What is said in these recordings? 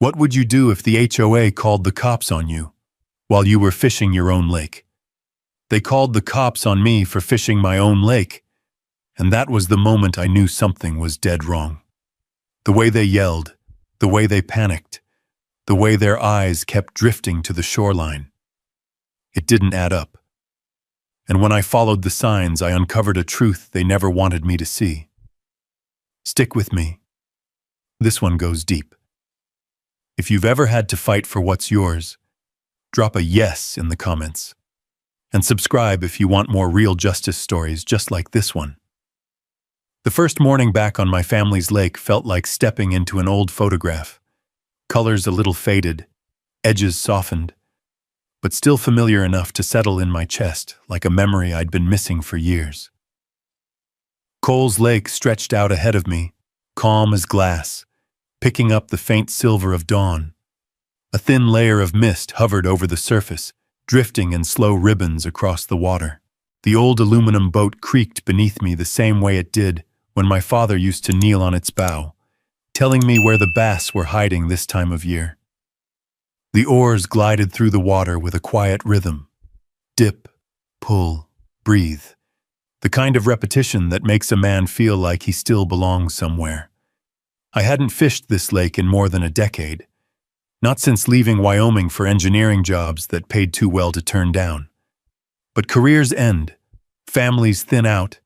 What would you do if the HOA called the cops on you while you were fishing your own lake? They called the cops on me for fishing my own lake, and that was the moment I knew something was dead wrong. The way they yelled, the way they panicked, the way their eyes kept drifting to the shoreline. It didn't add up. And when I followed the signs, I uncovered a truth they never wanted me to see. Stick with me. This one goes deep. If you've ever had to fight for what's yours, drop a yes in the comments. And subscribe if you want more real justice stories just like this one. The first morning back on my family's lake felt like stepping into an old photograph. Colors a little faded, edges softened, but still familiar enough to settle in my chest like a memory I'd been missing for years. Coles Lake stretched out ahead of me, calm as glass, picking up the faint silver of dawn. A thin layer of mist hovered over the surface, drifting in slow ribbons across the water. The old aluminum boat creaked beneath me the same way it did when my father used to kneel on its bow, telling me where the bass were hiding this time of year. The oars glided through the water with a quiet rhythm. Dip, pull, breathe. The kind of repetition that makes a man feel like he still belongs somewhere. I hadn't fished this lake in more than a decade. Not since leaving Wyoming for engineering jobs that paid too well to turn down. But careers end, families thin out,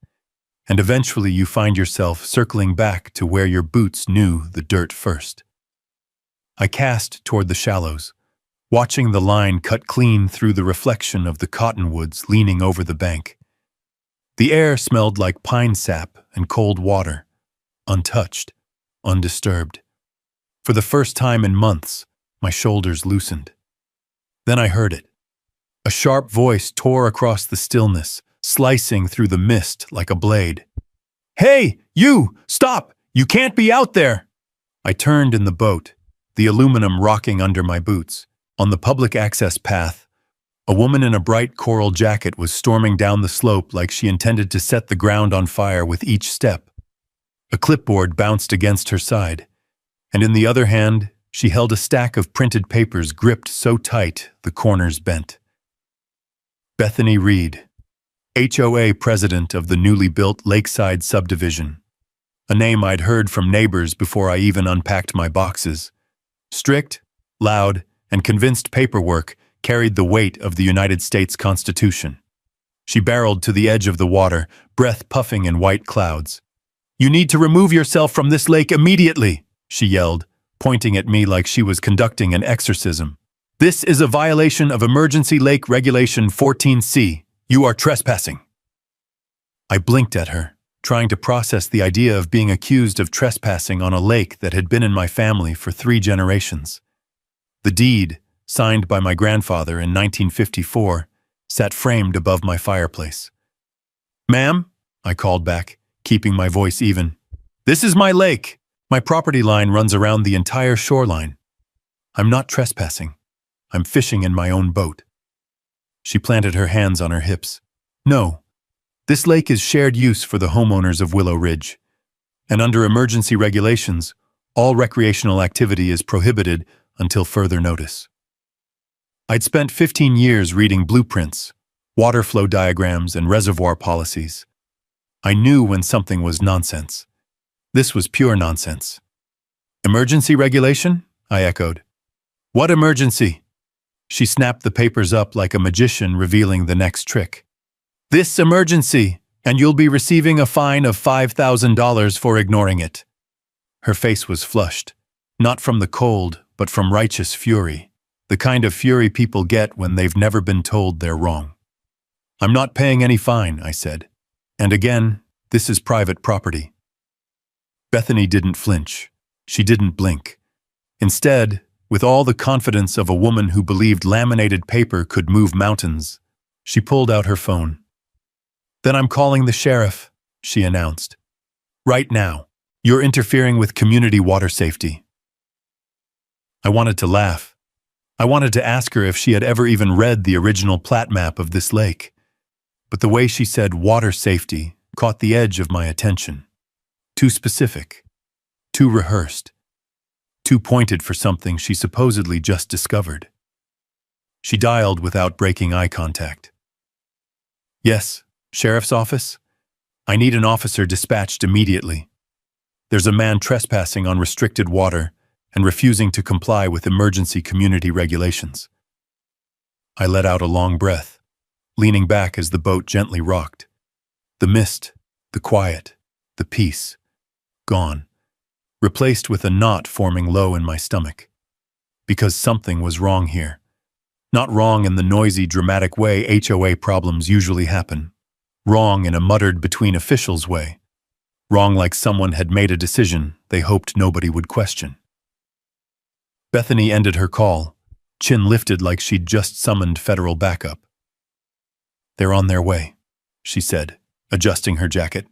and eventually you find yourself circling back to where your boots knew the dirt first. I cast toward the shallows, watching the line cut clean through the reflection of the cottonwoods leaning over the bank. The air smelled like pine sap and cold water, untouched, undisturbed. For the first time in months, my shoulders loosened. Then I heard it. A sharp voice tore across the stillness, slicing through the mist like a blade. "Hey, you! Stop! You can't be out there!" I turned in the boat, the aluminum rocking under my boots. On the public access path, a woman in a bright coral jacket was storming down the slope like she intended to set the ground on fire with each step. A clipboard bounced against her side, and in the other hand, she held a stack of printed papers gripped so tight the corners bent. Bethany Reed, HOA president of the newly built Lakeside subdivision. A name I'd heard from neighbors before I even unpacked my boxes. Strict, loud, and convinced paperwork carried the weight of the United States Constitution. She barreled to the edge of the water, breath puffing in white clouds. "You need to remove yourself from this lake immediately," she yelled, pointing at me like she was conducting an exorcism. "This is a violation of Emergency Lake Regulation 14C. You are trespassing." I blinked at her, trying to process the idea of being accused of trespassing on a lake that had been in my family for 3 generations. The deed, signed by my grandfather in 1954, sat framed above my fireplace. "Ma'am," I called back, keeping my voice even. "This is my lake. My property line runs around the entire shoreline. I'm not trespassing. I'm fishing in my own boat." She planted her hands on her hips. "No, this lake is shared use for the homeowners of Willow Ridge, and under emergency regulations, all recreational activity is prohibited until further notice." I'd spent 15 years reading blueprints, water flow diagrams, and reservoir policies. I knew when something was nonsense. This was pure nonsense. "Emergency regulation?" I echoed. "What emergency?" She snapped the papers up like a magician revealing the next trick. "This emergency, and you'll be receiving a fine of $5,000 for ignoring it." Her face was flushed, not from the cold, but from righteous fury, the kind of fury people get when they've never been told they're wrong. "I'm not paying any fine," I said. "And again, this is private property." Bethany didn't flinch. She didn't blink. Instead, with all the confidence of a woman who believed laminated paper could move mountains, she pulled out her phone. "Then I'm calling the sheriff," she announced. "Right now. You're interfering with community water safety." I wanted to laugh. I wanted to ask her if she had ever even read the original plat map of this lake. But the way she said water safety caught the edge of my attention. Too specific. Too rehearsed. too pointed for something she supposedly just discovered. She dialed without breaking eye contact. Yes, Sheriff's office? I need an officer dispatched immediately. There's a man trespassing on restricted water and refusing to comply with emergency community regulations. I let out a long breath, leaning back as the boat gently rocked. The mist, the quiet, the peace, gone, replaced with a knot forming low in my stomach. Because something was wrong here. Not wrong in the noisy, dramatic way HOA problems usually happen. Wrong in a muttered between officials way. Wrong like someone had made a decision they hoped nobody would question. Bethany ended her call, chin lifted like she'd just summoned federal backup. They're on their way, she said, adjusting her jacket.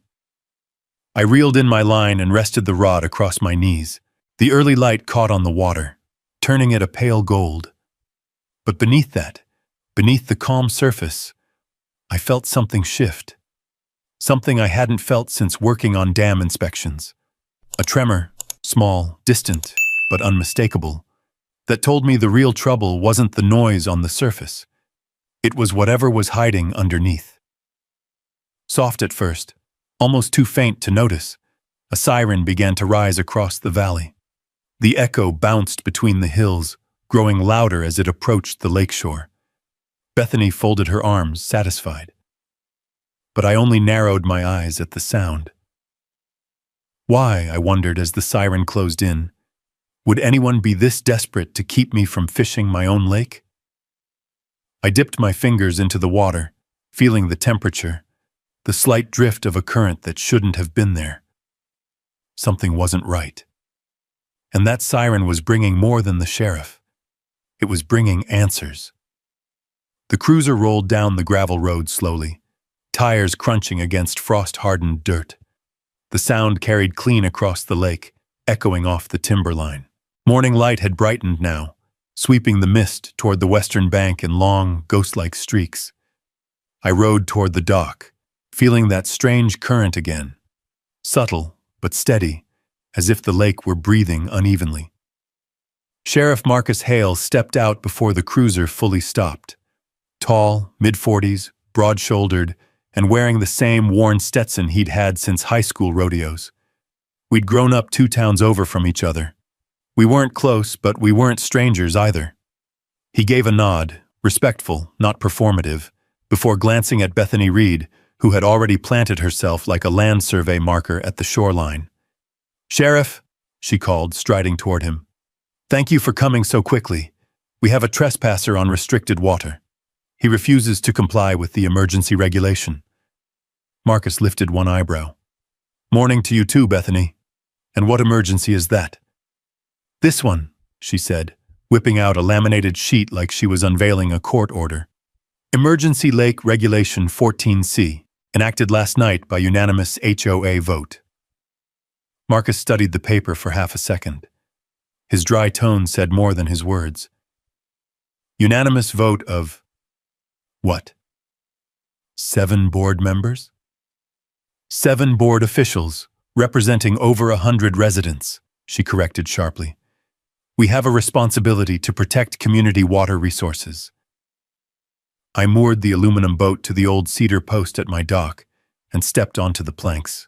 I reeled in my line and rested the rod across my knees. The early light caught on the water, turning it a pale gold. But beneath that, beneath the calm surface, I felt something shift. Something I hadn't felt since working on dam inspections. A tremor, small, distant, but unmistakable, that told me the real trouble wasn't the noise on the surface. It was whatever was hiding underneath. Soft at first, almost too faint to notice, a siren began to rise across the valley. The echo bounced between the hills, growing louder as it approached the lakeshore. Bethany folded her arms, satisfied. But I only narrowed my eyes at the sound. Why, I wondered as the siren closed in, would anyone be this desperate to keep me from fishing my own lake? I dipped my fingers into the water, feeling the temperature, the slight drift of a current that shouldn't have been there. Something wasn't right. And that siren was bringing more than the sheriff. It was bringing answers. The cruiser rolled down the gravel road slowly, tires crunching against frost-hardened dirt. The sound carried clean across the lake, echoing off the timberline. Morning light had brightened now, sweeping the mist toward the western bank in long, ghost-like streaks. I rowed toward the dock, feeling that strange current again, subtle but steady, as if the lake were breathing unevenly. Sheriff Marcus Hale stepped out before the cruiser fully stopped. Tall, mid-40s, broad-shouldered, and wearing the same worn Stetson he'd had since high school rodeos. We'd grown up 2 towns over from each other. We weren't close, but we weren't strangers either. He gave a nod, respectful, not performative, before glancing at Bethany Reed, who had already planted herself like a land survey marker at the shoreline. "Sheriff," she called, striding toward him. "Thank you for coming so quickly. We have a trespasser on restricted water. He refuses to comply with the emergency regulation." Marcus lifted one eyebrow. "Morning to you too, Bethany. And what emergency is that?" "This one," she said, whipping out a laminated sheet like she was unveiling a court order. "Emergency Lake Regulation 14C, enacted last night by unanimous HOA vote." Marcus studied the paper for half a second. His dry tone said more than his words. Unanimous vote of what? 7 board members? 7 board officials, representing over 100 residents, she corrected sharply. "We have a responsibility to protect community water resources." I moored the aluminum boat to the old cedar post at my dock and stepped onto the planks.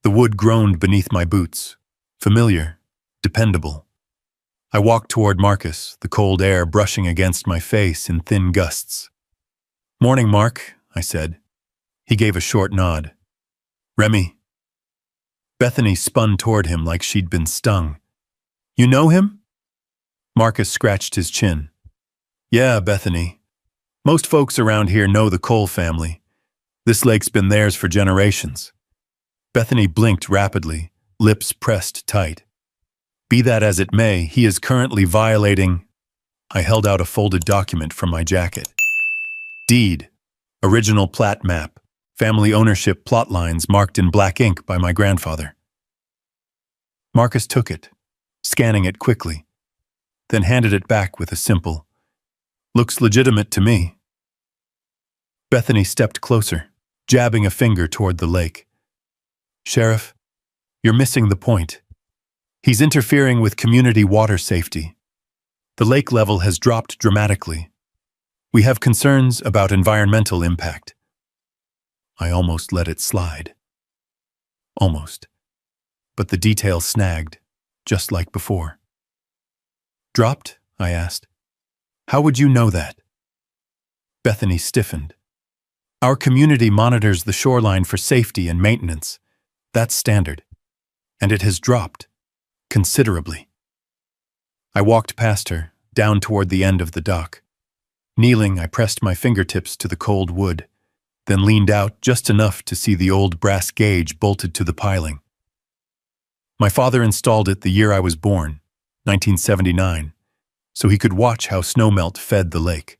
The wood groaned beneath my boots, familiar, dependable. I walked toward Marcus, the cold air brushing against my face in thin gusts. "Morning, Mark," I said. He gave a short nod. "Remy." Bethany spun toward him like she'd been stung. "You know him?" Marcus scratched his chin. "Yeah, Bethany. Most folks around here know the Cole family. This lake's been theirs for generations." Bethany blinked rapidly, lips pressed tight. "Be that as it may, he is currently violating—" I held out a folded document from my jacket. "Deed. Original plat map. Family ownership plot lines marked in black ink by my grandfather." Marcus took it, scanning it quickly, then handed it back with a simple, "Looks legitimate to me." Bethany stepped closer, jabbing a finger toward the lake. "Sheriff, you're missing the point. He's interfering with community water safety. The lake level has dropped dramatically. We have concerns about environmental impact. I almost let it slide. Almost. But the detail snagged, just like before. Dropped? I asked. How would you know that? Bethany stiffened. Our community monitors the shoreline for safety and maintenance. That's standard. And it has dropped. Considerably. I walked past her, down toward the end of the dock. Kneeling, I pressed my fingertips to the cold wood, then leaned out just enough to see the old brass gauge bolted to the piling. My father installed it the year I was born, 1979, so he could watch how snowmelt fed the lake.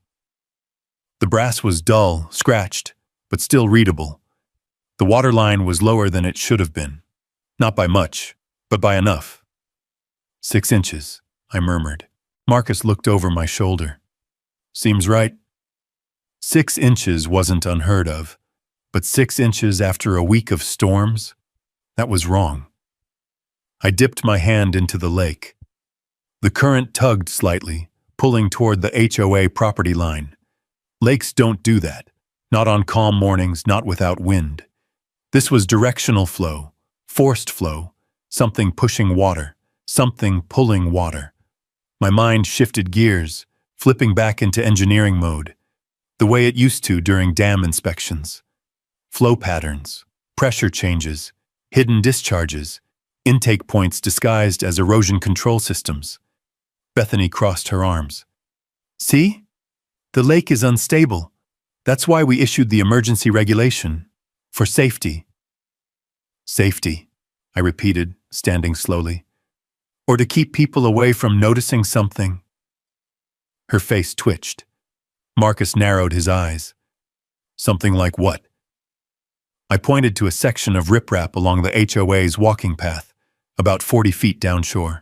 The brass was dull, scratched, but still readable. The water line was lower than it should have been. Not by much, but by enough. 6 inches, I murmured. Marcus looked over my shoulder. Seems right. 6 inches wasn't unheard of, but 6 inches after a week of storms? That was wrong. I dipped my hand into the lake. The current tugged slightly, pulling toward the HOA property line. Lakes don't do that. Not on calm mornings, not without wind. This was directional flow, forced flow, something pushing water, something pulling water. My mind shifted gears, flipping back into engineering mode, the way it used to during dam inspections. Flow patterns, pressure changes, hidden discharges, intake points disguised as erosion control systems. Bethany crossed her arms. See? The lake is unstable. That's why we issued the emergency regulation. For safety. Safety, I repeated, standing slowly. Or to keep people away from noticing something. Her face twitched. Marcus narrowed his eyes. Something like what? I pointed to a section of riprap along the HOA's walking path, about 40 feet downshore.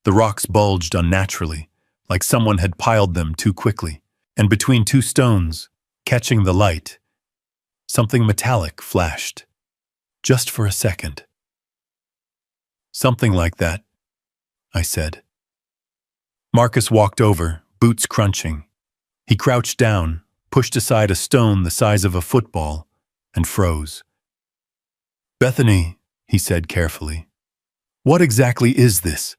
The rocks bulged unnaturally, like someone had piled them too quickly, and between two stones, catching the light, something metallic flashed. Just for a second. Something like that, I said. Marcus walked over, boots crunching. He crouched down, pushed aside a stone the size of a football, and froze. Bethany, he said carefully, what exactly is this?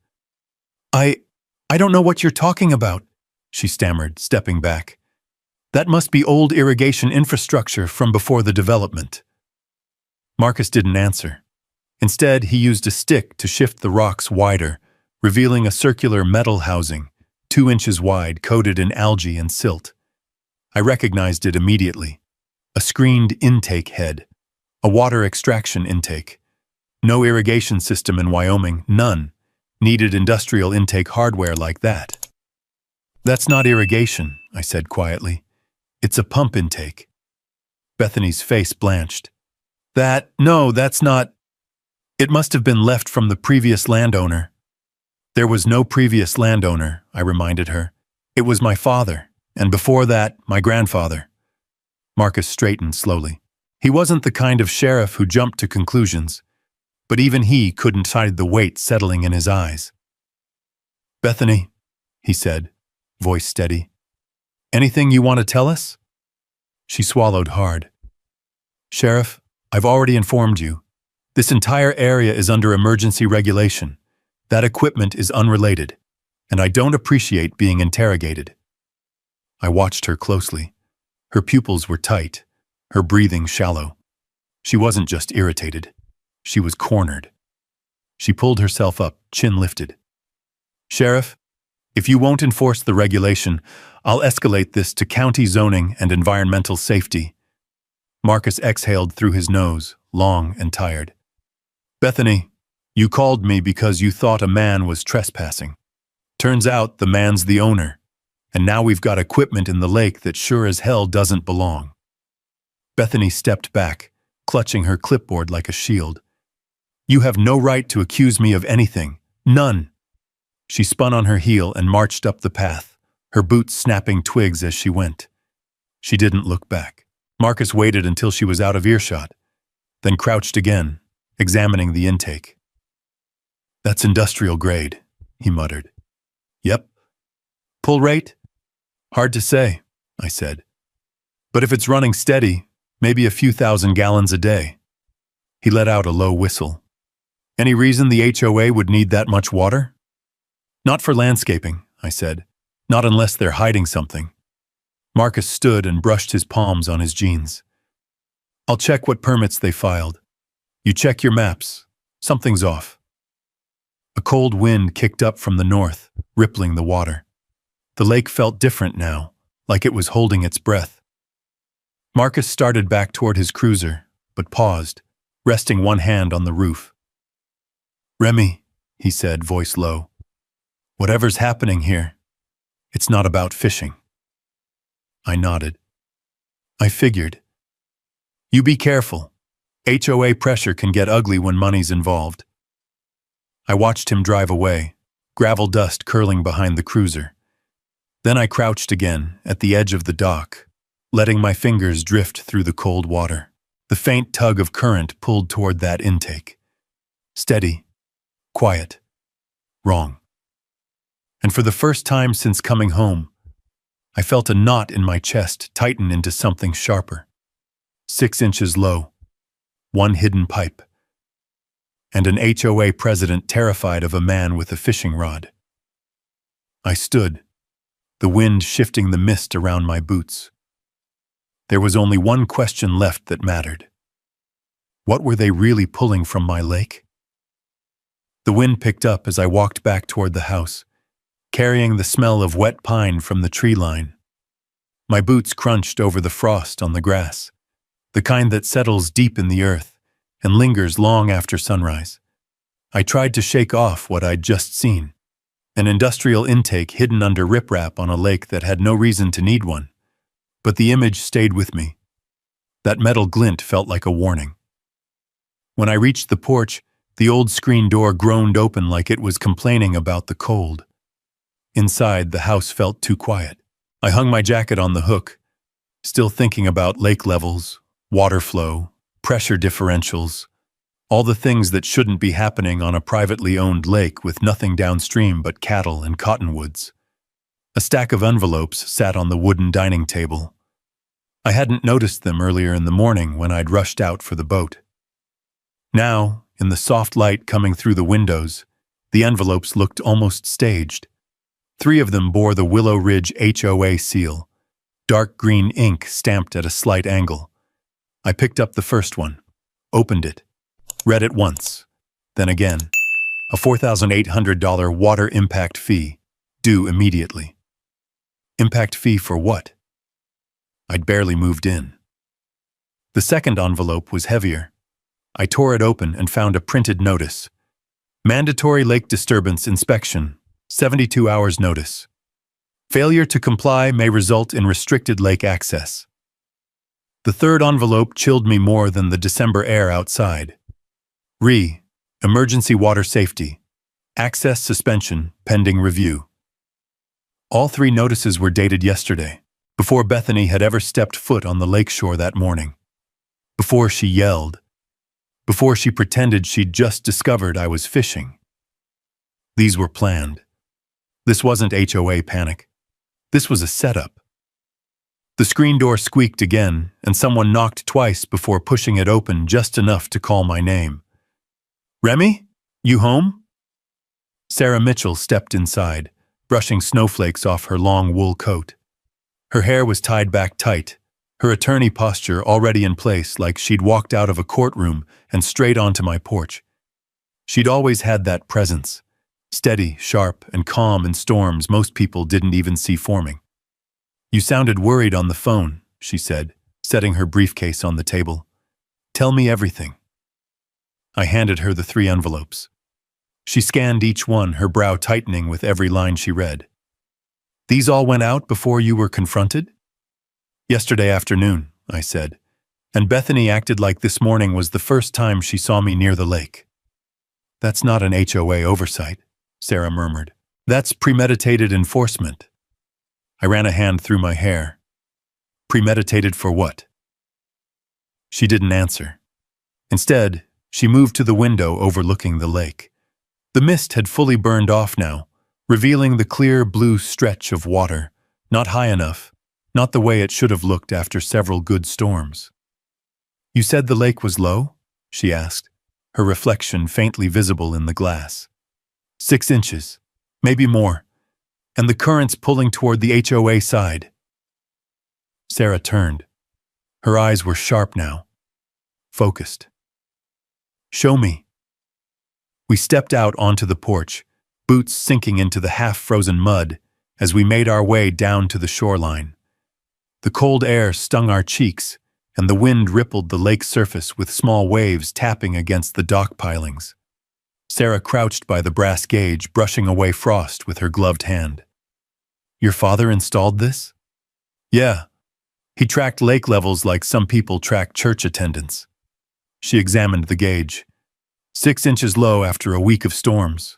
I don't know what you're talking about, she stammered, stepping back. That must be old irrigation infrastructure from before the development. Marcus didn't answer. Instead, he used a stick to shift the rocks wider, revealing a circular metal housing, 2 inches wide, coated in algae and silt. I recognized it immediately. A screened intake head. A water extraction intake. No irrigation system in Wyoming, none, needed industrial intake hardware like that. That's not irrigation, I said quietly. It's a pump intake. Bethany's face blanched. No, that's not. It must have been left from the previous landowner. There was no previous landowner, I reminded her. It was my father, and before that, my grandfather. Marcus straightened slowly. He wasn't the kind of sheriff who jumped to conclusions, but even he couldn't hide the weight settling in his eyes. Bethany, he said, voice steady. Anything you want to tell us? She swallowed hard. Sheriff, I've already informed you. This entire area is under emergency regulation. That equipment is unrelated, and I don't appreciate being interrogated. I watched her closely. Her pupils were tight, her breathing shallow. She wasn't just irritated. She was cornered. She pulled herself up, chin lifted. Sheriff, if you won't enforce the regulation, I'll escalate this to county zoning and environmental safety. Marcus exhaled through his nose, long and tired. Bethany, you called me because you thought a man was trespassing. Turns out the man's the owner, and now we've got equipment in the lake that sure as hell doesn't belong. Bethany stepped back, clutching her clipboard like a shield. You have no right to accuse me of anything. None. She spun on her heel and marched up the path, her boots snapping twigs as she went. She didn't look back. Marcus waited until she was out of earshot, then crouched again, examining the intake. That's industrial grade, he muttered. Yep. Pull rate? Hard to say, I said. But if it's running steady, maybe a few thousand gallons a day. He let out a low whistle. Any reason the HOA would need that much water? Not for landscaping, I said. Not unless they're hiding something. Marcus stood and brushed his palms on his jeans. I'll check what permits they filed. You check your maps. Something's off. A cold wind kicked up from the north, rippling the water. The lake felt different now, like it was holding its breath. Marcus started back toward his cruiser, but paused, resting one hand on the roof. Remy, he said, voice low. Whatever's happening here, it's not about fishing. I nodded. I figured. You be careful. HOA pressure can get ugly when money's involved. I watched him drive away, gravel dust curling behind the cruiser. Then I crouched again at the edge of the dock, letting my fingers drift through the cold water. The faint tug of current pulled toward that intake. Steady, quiet, wrong. And for the first time since coming home, I felt a knot in my chest tighten into something sharper. 6 inches low, one hidden pipe, and an HOA president terrified of a man with a fishing rod. I stood, the wind shifting the mist around my boots. There was only one question left that mattered. What were they really pulling from my lake? The wind picked up as I walked back toward the house, carrying the smell of wet pine from the tree line. My boots crunched over the frost on the grass, the kind that settles deep in the earth and lingers long after sunrise. I tried to shake off what I'd just seen, an industrial intake hidden under riprap on a lake that had no reason to need one. But the image stayed with me. That metal glint felt like a warning. When I reached the porch, the old screen door groaned open like it was complaining about the cold. Inside, the house felt too quiet. I hung my jacket on the hook, still thinking about lake levels, water flow, pressure differentials, all the things that shouldn't be happening on a privately owned lake with nothing downstream but cattle and cottonwoods. A stack of envelopes sat on the wooden dining table. I hadn't noticed them earlier in the morning when I'd rushed out for the boat. Now, in the soft light coming through the windows, the envelopes looked almost staged. 3 of them bore the Willow Ridge HOA seal, dark green ink stamped at a slight angle. I picked up the first one, opened it, read it once, then again. A $4,800 water impact fee, due immediately. Impact fee for what? I'd barely moved in. The second envelope was heavier. I tore it open and found a printed notice. Mandatory lake disturbance inspection, 72 hours notice. Failure to comply may result in restricted lake access. The third envelope chilled me more than the December air outside. Emergency water safety. Access suspension pending review. All 3 notices were dated yesterday, before Bethany had ever stepped foot on the lakeshore that morning. Before she yelled. Before she pretended she'd just discovered I was fishing. These were planned. This wasn't HOA panic. This was a setup. The screen door squeaked again, and someone knocked twice before pushing it open just enough to call my name. Remy? You home? Sarah Mitchell stepped inside, brushing snowflakes off her long wool coat. Her hair was tied back tight, her attorney posture already in place like she'd walked out of a courtroom and straight onto my porch. She'd always had that presence, steady, sharp, and calm in storms most people didn't even see forming. You sounded worried on the phone, she said, setting her briefcase on the table. Tell me everything. I handed her the 3 envelopes. She scanned each one, her brow tightening with every line she read. These all went out before you were confronted? Yesterday afternoon, I said, and Bethany acted like this morning was the first time she saw me near the lake. That's not an HOA oversight, Sarah murmured. That's premeditated enforcement. I ran a hand through my hair. Premeditated for what? She didn't answer. Instead, she moved to the window overlooking the lake. The mist had fully burned off now, revealing the clear blue stretch of water, not high enough, not the way it should have looked after several good storms. "You said the lake was low?" she asked, her reflection faintly visible in the glass. 6 inches, maybe more, and the currents pulling toward the HOA side. Sarah turned. Her eyes were sharp now, focused. "Show me." We stepped out onto the porch, boots sinking into the half-frozen mud as we made our way down to the shoreline. The cold air stung our cheeks, and the wind rippled the lake surface with small waves tapping against the dock pilings. Sarah crouched by the brass gauge, brushing away frost with her gloved hand. "Your father installed this?" "Yeah. He tracked lake levels like some people track church attendance." She examined the gauge. 6 inches low after a week of storms.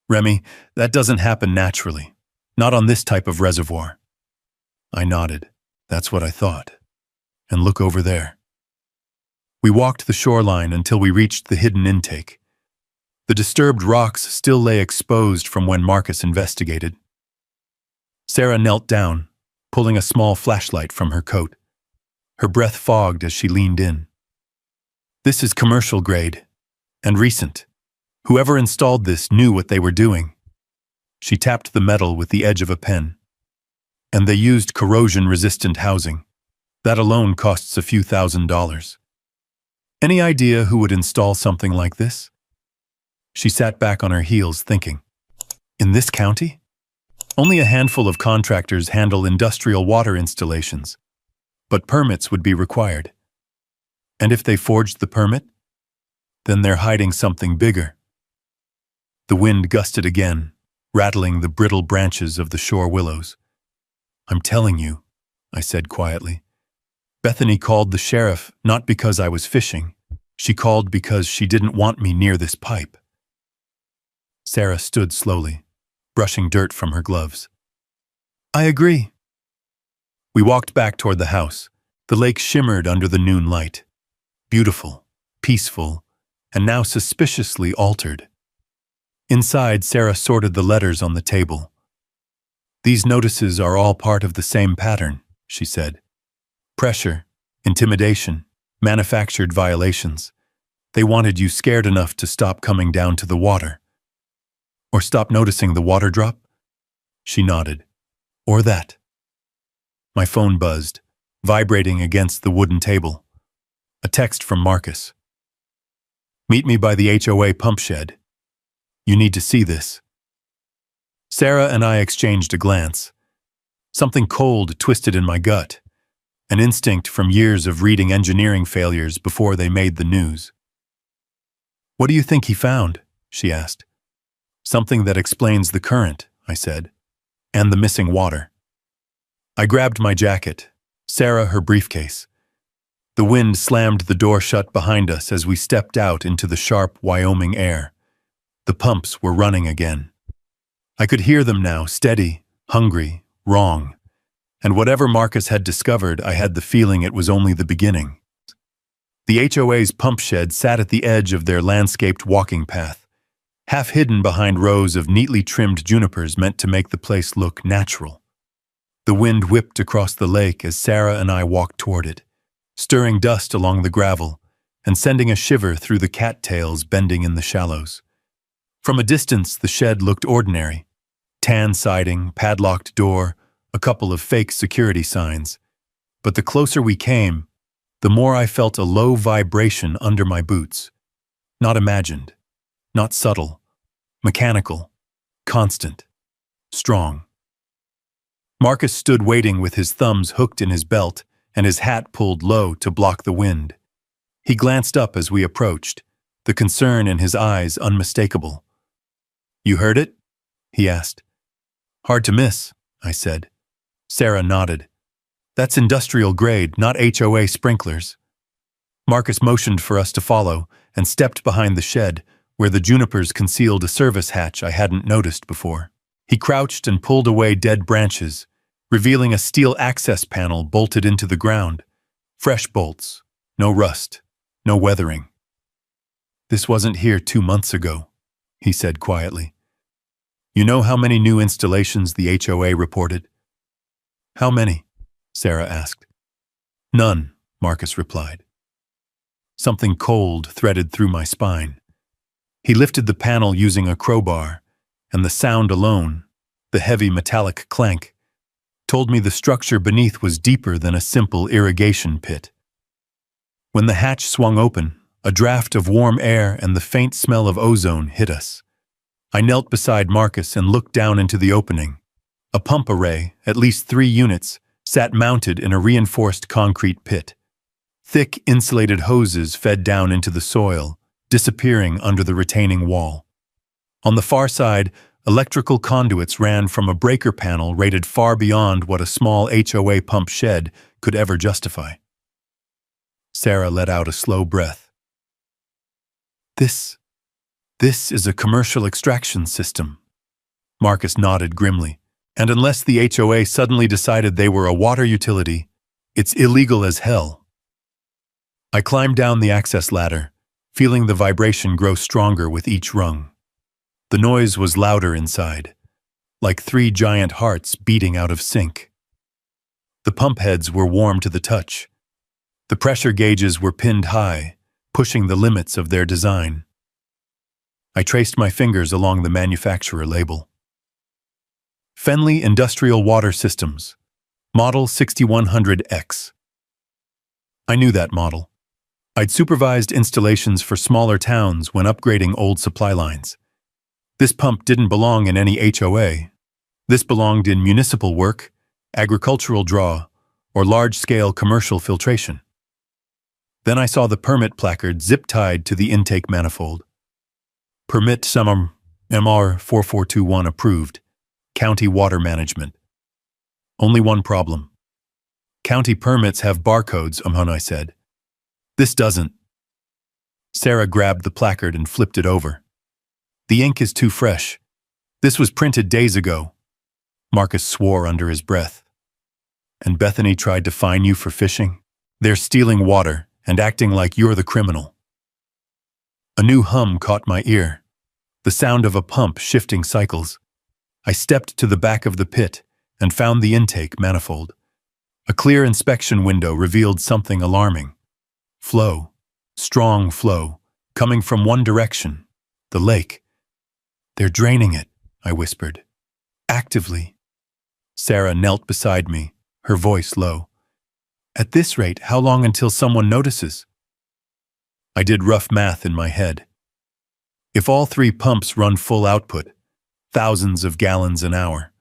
"Remy, that doesn't happen naturally. Not on this type of reservoir." I nodded. "That's what I thought. And look over there." We walked the shoreline until we reached the hidden intake. The disturbed rocks still lay exposed from when Marcus investigated. Sarah knelt down, pulling a small flashlight from her coat. Her breath fogged as she leaned in. "This is commercial grade, and recent. Whoever installed this knew what they were doing." She tapped the metal with the edge of a pen. "And they used corrosion-resistant housing. That alone costs a few $1,000s. Any idea who would install something like this?" She sat back on her heels, thinking. "In this county? Only a handful of contractors handle industrial water installations, but permits would be required. And if they forged the permit, then they're hiding something bigger." The wind gusted again, rattling the brittle branches of the shore willows. "I'm telling you," I said quietly. "Bethany called the sheriff not because I was fishing. She called because she didn't want me near this pipe." Sarah stood slowly, brushing dirt from her gloves. "I agree." We walked back toward the house. The lake shimmered under the noon light. Beautiful, peaceful, and now suspiciously altered. Inside, Sarah sorted the letters on the table. "These notices are all part of the same pattern," she said. "Pressure, intimidation, manufactured violations. They wanted you scared enough to stop coming down to the water. Or stop noticing the water drop?" She nodded. "Or that." My phone buzzed, vibrating against the wooden table. A text from Marcus. "Meet me by the HOA pump shed. You need to see this." Sarah and I exchanged a glance. Something cold twisted in my gut, an instinct from years of reading engineering failures before they made the news. "What do you think he found?" she asked. "Something that explains the current," I said, "and the missing water." I grabbed my jacket, Sarah her briefcase. The wind slammed the door shut behind us as we stepped out into the sharp Wyoming air. The pumps were running again. I could hear them now, steady, hungry, wrong. And whatever Marcus had discovered, I had the feeling it was only the beginning. The HOA's pump shed sat at the edge of their landscaped walking path, half hidden behind rows of neatly trimmed junipers meant to make the place look natural. The wind whipped across the lake as Sarah and I walked toward it, stirring dust along the gravel and sending a shiver through the cattails bending in the shallows. From a distance, the shed looked ordinary. Tan siding, padlocked door, a couple of fake security signs. But the closer we came, the more I felt a low vibration under my boots. Not imagined, not subtle, mechanical, constant, strong. Marcus stood waiting with his thumbs hooked in his belt and his hat pulled low to block the wind. He glanced up as we approached, the concern in his eyes unmistakable. "You heard it?" he asked. "Hard to miss," I said. Sarah nodded. "That's industrial grade, not HOA sprinklers." Marcus motioned for us to follow and stepped behind the shed, where the junipers concealed a service hatch I hadn't noticed before. He crouched and pulled away dead branches, revealing a steel access panel bolted into the ground. Fresh bolts, no rust, no weathering. "This wasn't here 2 months ago," he said quietly. You know how many new installations the HOA reported? How many? Sarah asked. None, Marcus replied. Something cold threaded through my spine. He lifted the panel using a crowbar, and the sound alone, the heavy metallic clank, told me the structure beneath was deeper than a simple irrigation pit. When the hatch swung open, a draft of warm air and the faint smell of ozone hit us. I knelt beside Marcus and looked down into the opening. A pump array, at least 3 units, sat mounted in a reinforced concrete pit. Thick, insulated hoses fed down into the soil, disappearing under the retaining wall. On the far side, electrical conduits ran from a breaker panel rated far beyond what a small HOA pump shed could ever justify. Sarah let out a slow breath. This is a commercial extraction system. Marcus nodded grimly. And unless the HOA suddenly decided they were a water utility, it's illegal as hell. I climbed down the access ladder, feeling the vibration grow stronger with each rung. The noise was louder inside, like 3 giant hearts beating out of sync. The pump heads were warm to the touch. The pressure gauges were pinned high, pushing the limits of their design. I traced my fingers along the manufacturer label. Fenley Industrial Water Systems, Model 6100X. I knew that model. I'd supervised installations for smaller towns when upgrading old supply lines. This pump didn't belong in any HOA. This belonged in municipal work, agricultural draw, or large-scale commercial filtration. Then I saw the permit placard zip-tied to the intake manifold. Permit Summum MR 4421 approved. County Water Management. Only one problem. County permits have barcodes, I said. This doesn't. Sarah grabbed the placard and flipped it over. The ink is too fresh. This was printed days ago. Marcus swore under his breath. And Bethany tried to fine you for fishing? They're stealing water and acting like you're the criminal. A new hum caught my ear. The sound of a pump shifting cycles. I stepped to the back of the pit and found the intake manifold. A clear inspection window revealed something alarming. Flow, strong flow, coming from one direction, the lake. They're draining it, I whispered. Actively. Sarah knelt beside me, her voice low. At this rate, how long until someone notices? I did rough math in my head. If all 3 pumps run full output, thousands of gallons an hour.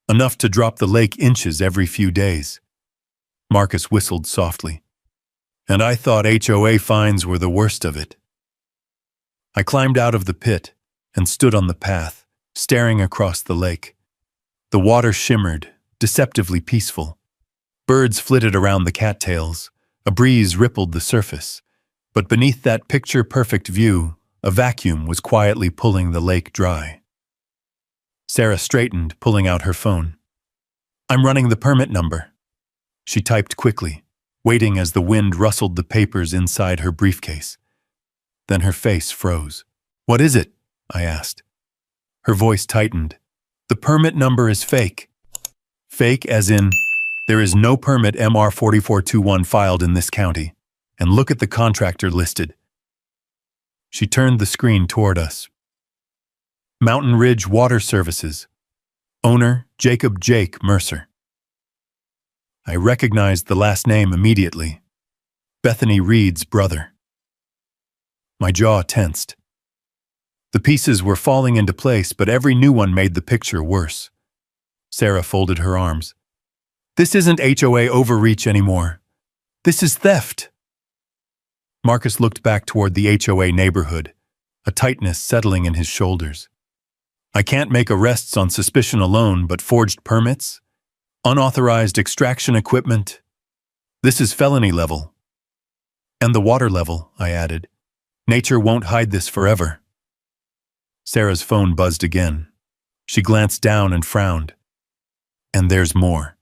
Enough to drop the lake inches every few days. Marcus whistled softly. And I thought HOA fines were the worst of it. I climbed out of the pit and stood on the path, staring across the lake. The water shimmered, deceptively peaceful. Birds flitted around the cattails. A breeze rippled the surface. But beneath that picture-perfect view, a vacuum was quietly pulling the lake dry. Sarah straightened, pulling out her phone. I'm running the permit number. She typed quickly, waiting as the wind rustled the papers inside her briefcase. Then her face froze. What is it? I asked. Her voice tightened. The permit number is fake. Fake as in, there is no permit MR 4421 filed in this county. And look at the contractor listed. She turned the screen toward us. Mountain Ridge Water Services. Owner, Jacob Jake Mercer. I recognized the last name immediately. Bethany Reed's brother. My jaw tensed. The pieces were falling into place, but every new one made the picture worse. Sarah folded her arms. This isn't HOA overreach anymore. This is theft. Marcus looked back toward the HOA neighborhood, a tightness settling in his shoulders. I can't make arrests on suspicion alone, but forged permits? Unauthorized extraction equipment? This is felony level. And the water level, I added. Nature won't hide this forever. Sarah's phone buzzed again. She glanced down and frowned. And there's more.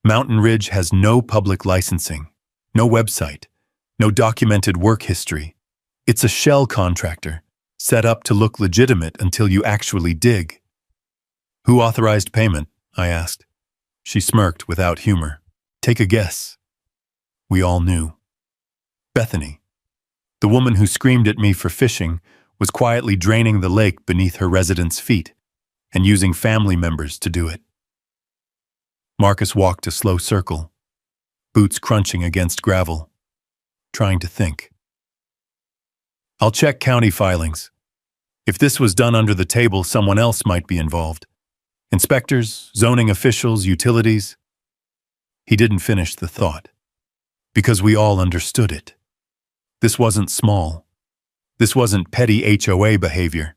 Mountain Ridge has no public licensing, no website, no documented work history. It's a shell contractor, set up to look legitimate until you actually dig. Who authorized payment? I asked. She smirked without humor. Take a guess. We all knew. Bethany, the woman who screamed at me for fishing, was quietly draining the lake beneath her residents' feet and using family members to do it. Marcus walked a slow circle, boots crunching against gravel, trying to think. I'll check county filings. If this was done under the table, someone else might be involved. Inspectors, zoning officials, utilities. He didn't finish the thought, because we all understood it. This wasn't small. This wasn't petty HOA behavior.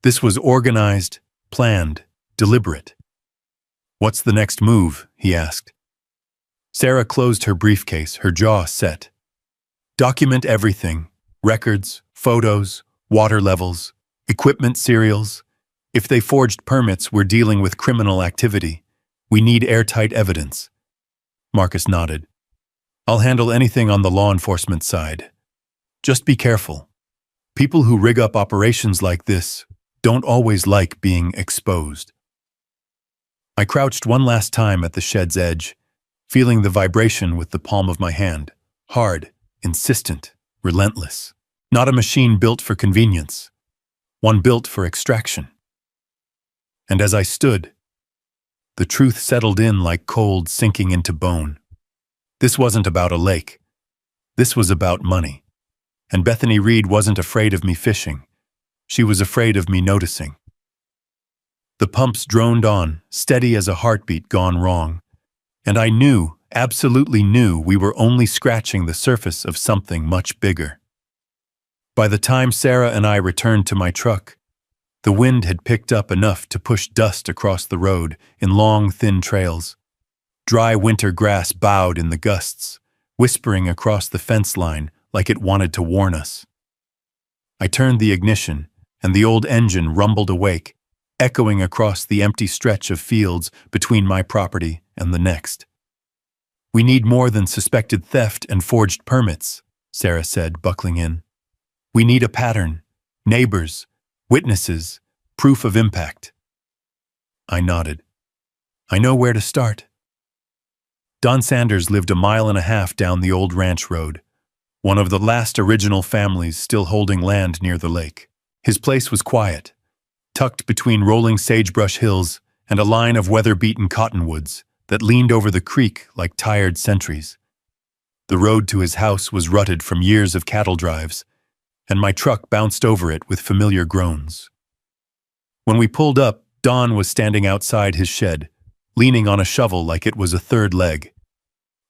This was organized, planned, deliberate. What's the next move? He asked. Sarah closed her briefcase, her jaw set. Document everything. Records, photos, water levels, equipment serials. If they forged permits, we're dealing with criminal activity. We need airtight evidence. Marcus nodded. I'll handle anything on the law enforcement side. Just be careful. People who rig up operations like this don't always like being exposed. I crouched one last time at the shed's edge, feeling the vibration with the palm of my hand. Hard, insistent, relentless. Not a machine built for convenience. One built for extraction. And as I stood, the truth settled in like cold sinking into bone. This wasn't about a lake. This was about money. And Bethany Reed wasn't afraid of me fishing. She was afraid of me noticing. The pumps droned on, steady as a heartbeat gone wrong. And I knew, absolutely knew, we were only scratching the surface of something much bigger. By the time Sarah and I returned to my truck, the wind had picked up enough to push dust across the road in long, thin trails. Dry winter grass bowed in the gusts, whispering across the fence line like it wanted to warn us. I turned the ignition, and the old engine rumbled awake, echoing across the empty stretch of fields between my property and the next. We need more than suspected theft and forged permits, Sarah said, buckling in. We need a pattern, neighbors, witnesses, proof of impact. I nodded. I know where to start. Don Sanders lived a mile and a half down the old ranch road, one of the last original families still holding land near the lake. His place was quiet, tucked between rolling sagebrush hills and a line of weather-beaten cottonwoods that leaned over the creek like tired sentries. The road to his house was rutted from years of cattle drives, and my truck bounced over it with familiar groans. When we pulled up, Don was standing outside his shed, leaning on a shovel like it was a third leg.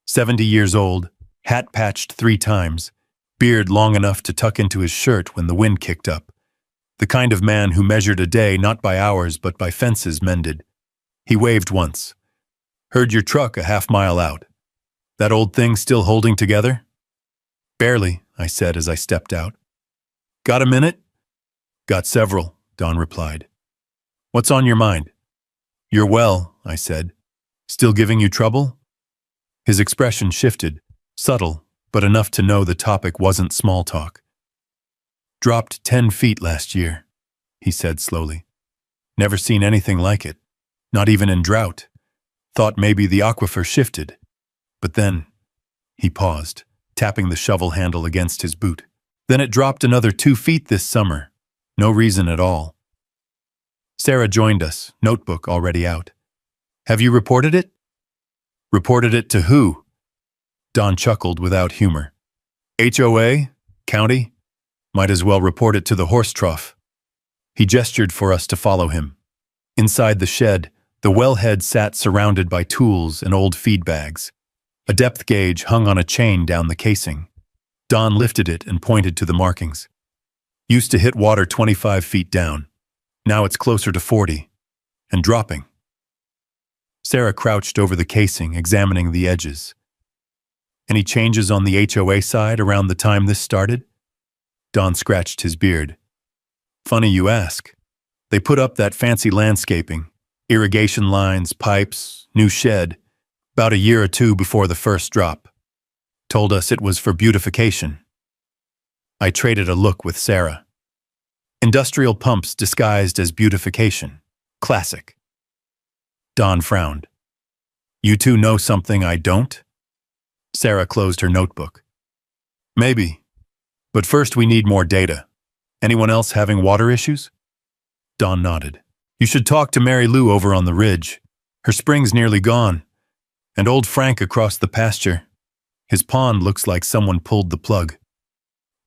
70 years old, hat patched 3 times, beard long enough to tuck into his shirt when the wind kicked up. The kind of man who measured a day not by hours but by fences mended. He waved once. Heard your truck a half-mile out. That old thing still holding together? Barely, I said as I stepped out. Got a minute? Got several, Don replied. What's on your mind? You're well, I said. Still giving you trouble? His expression shifted, subtle, but enough to know the topic wasn't small talk. Dropped 10 feet last year, he said slowly. Never seen anything like it, not even in drought. Thought maybe the aquifer shifted. But then, he paused, tapping the shovel handle against his boot. Then it dropped another 2 feet this summer. No reason at all. Sarah joined us, notebook already out. Have you reported it? Reported it to who? Don chuckled without humor. HOA? County? Might as well report it to the horse trough. He gestured for us to follow him. Inside the shed, the wellhead sat surrounded by tools and old feed bags. A depth gauge hung on a chain down the casing. Don lifted it and pointed to the markings. Used to hit water 25 feet down. Now it's closer to 40. And dropping. Sarah crouched over the casing, examining the edges. Any changes on the HOA side around the time this started? Don scratched his beard. Funny you ask. They put up that fancy landscaping, irrigation lines, pipes, new shed, about a year or 2 before the first drop. Told us it was for beautification. I traded a look with Sarah. Industrial pumps disguised as beautification. Classic. Don frowned. You two know something I don't? Sarah closed her notebook. Maybe. But first we need more data. Anyone else having water issues? Don nodded. You should talk to Mary Lou over on the ridge. Her spring's nearly gone. And old Frank across the pasture. His pond looks like someone pulled the plug.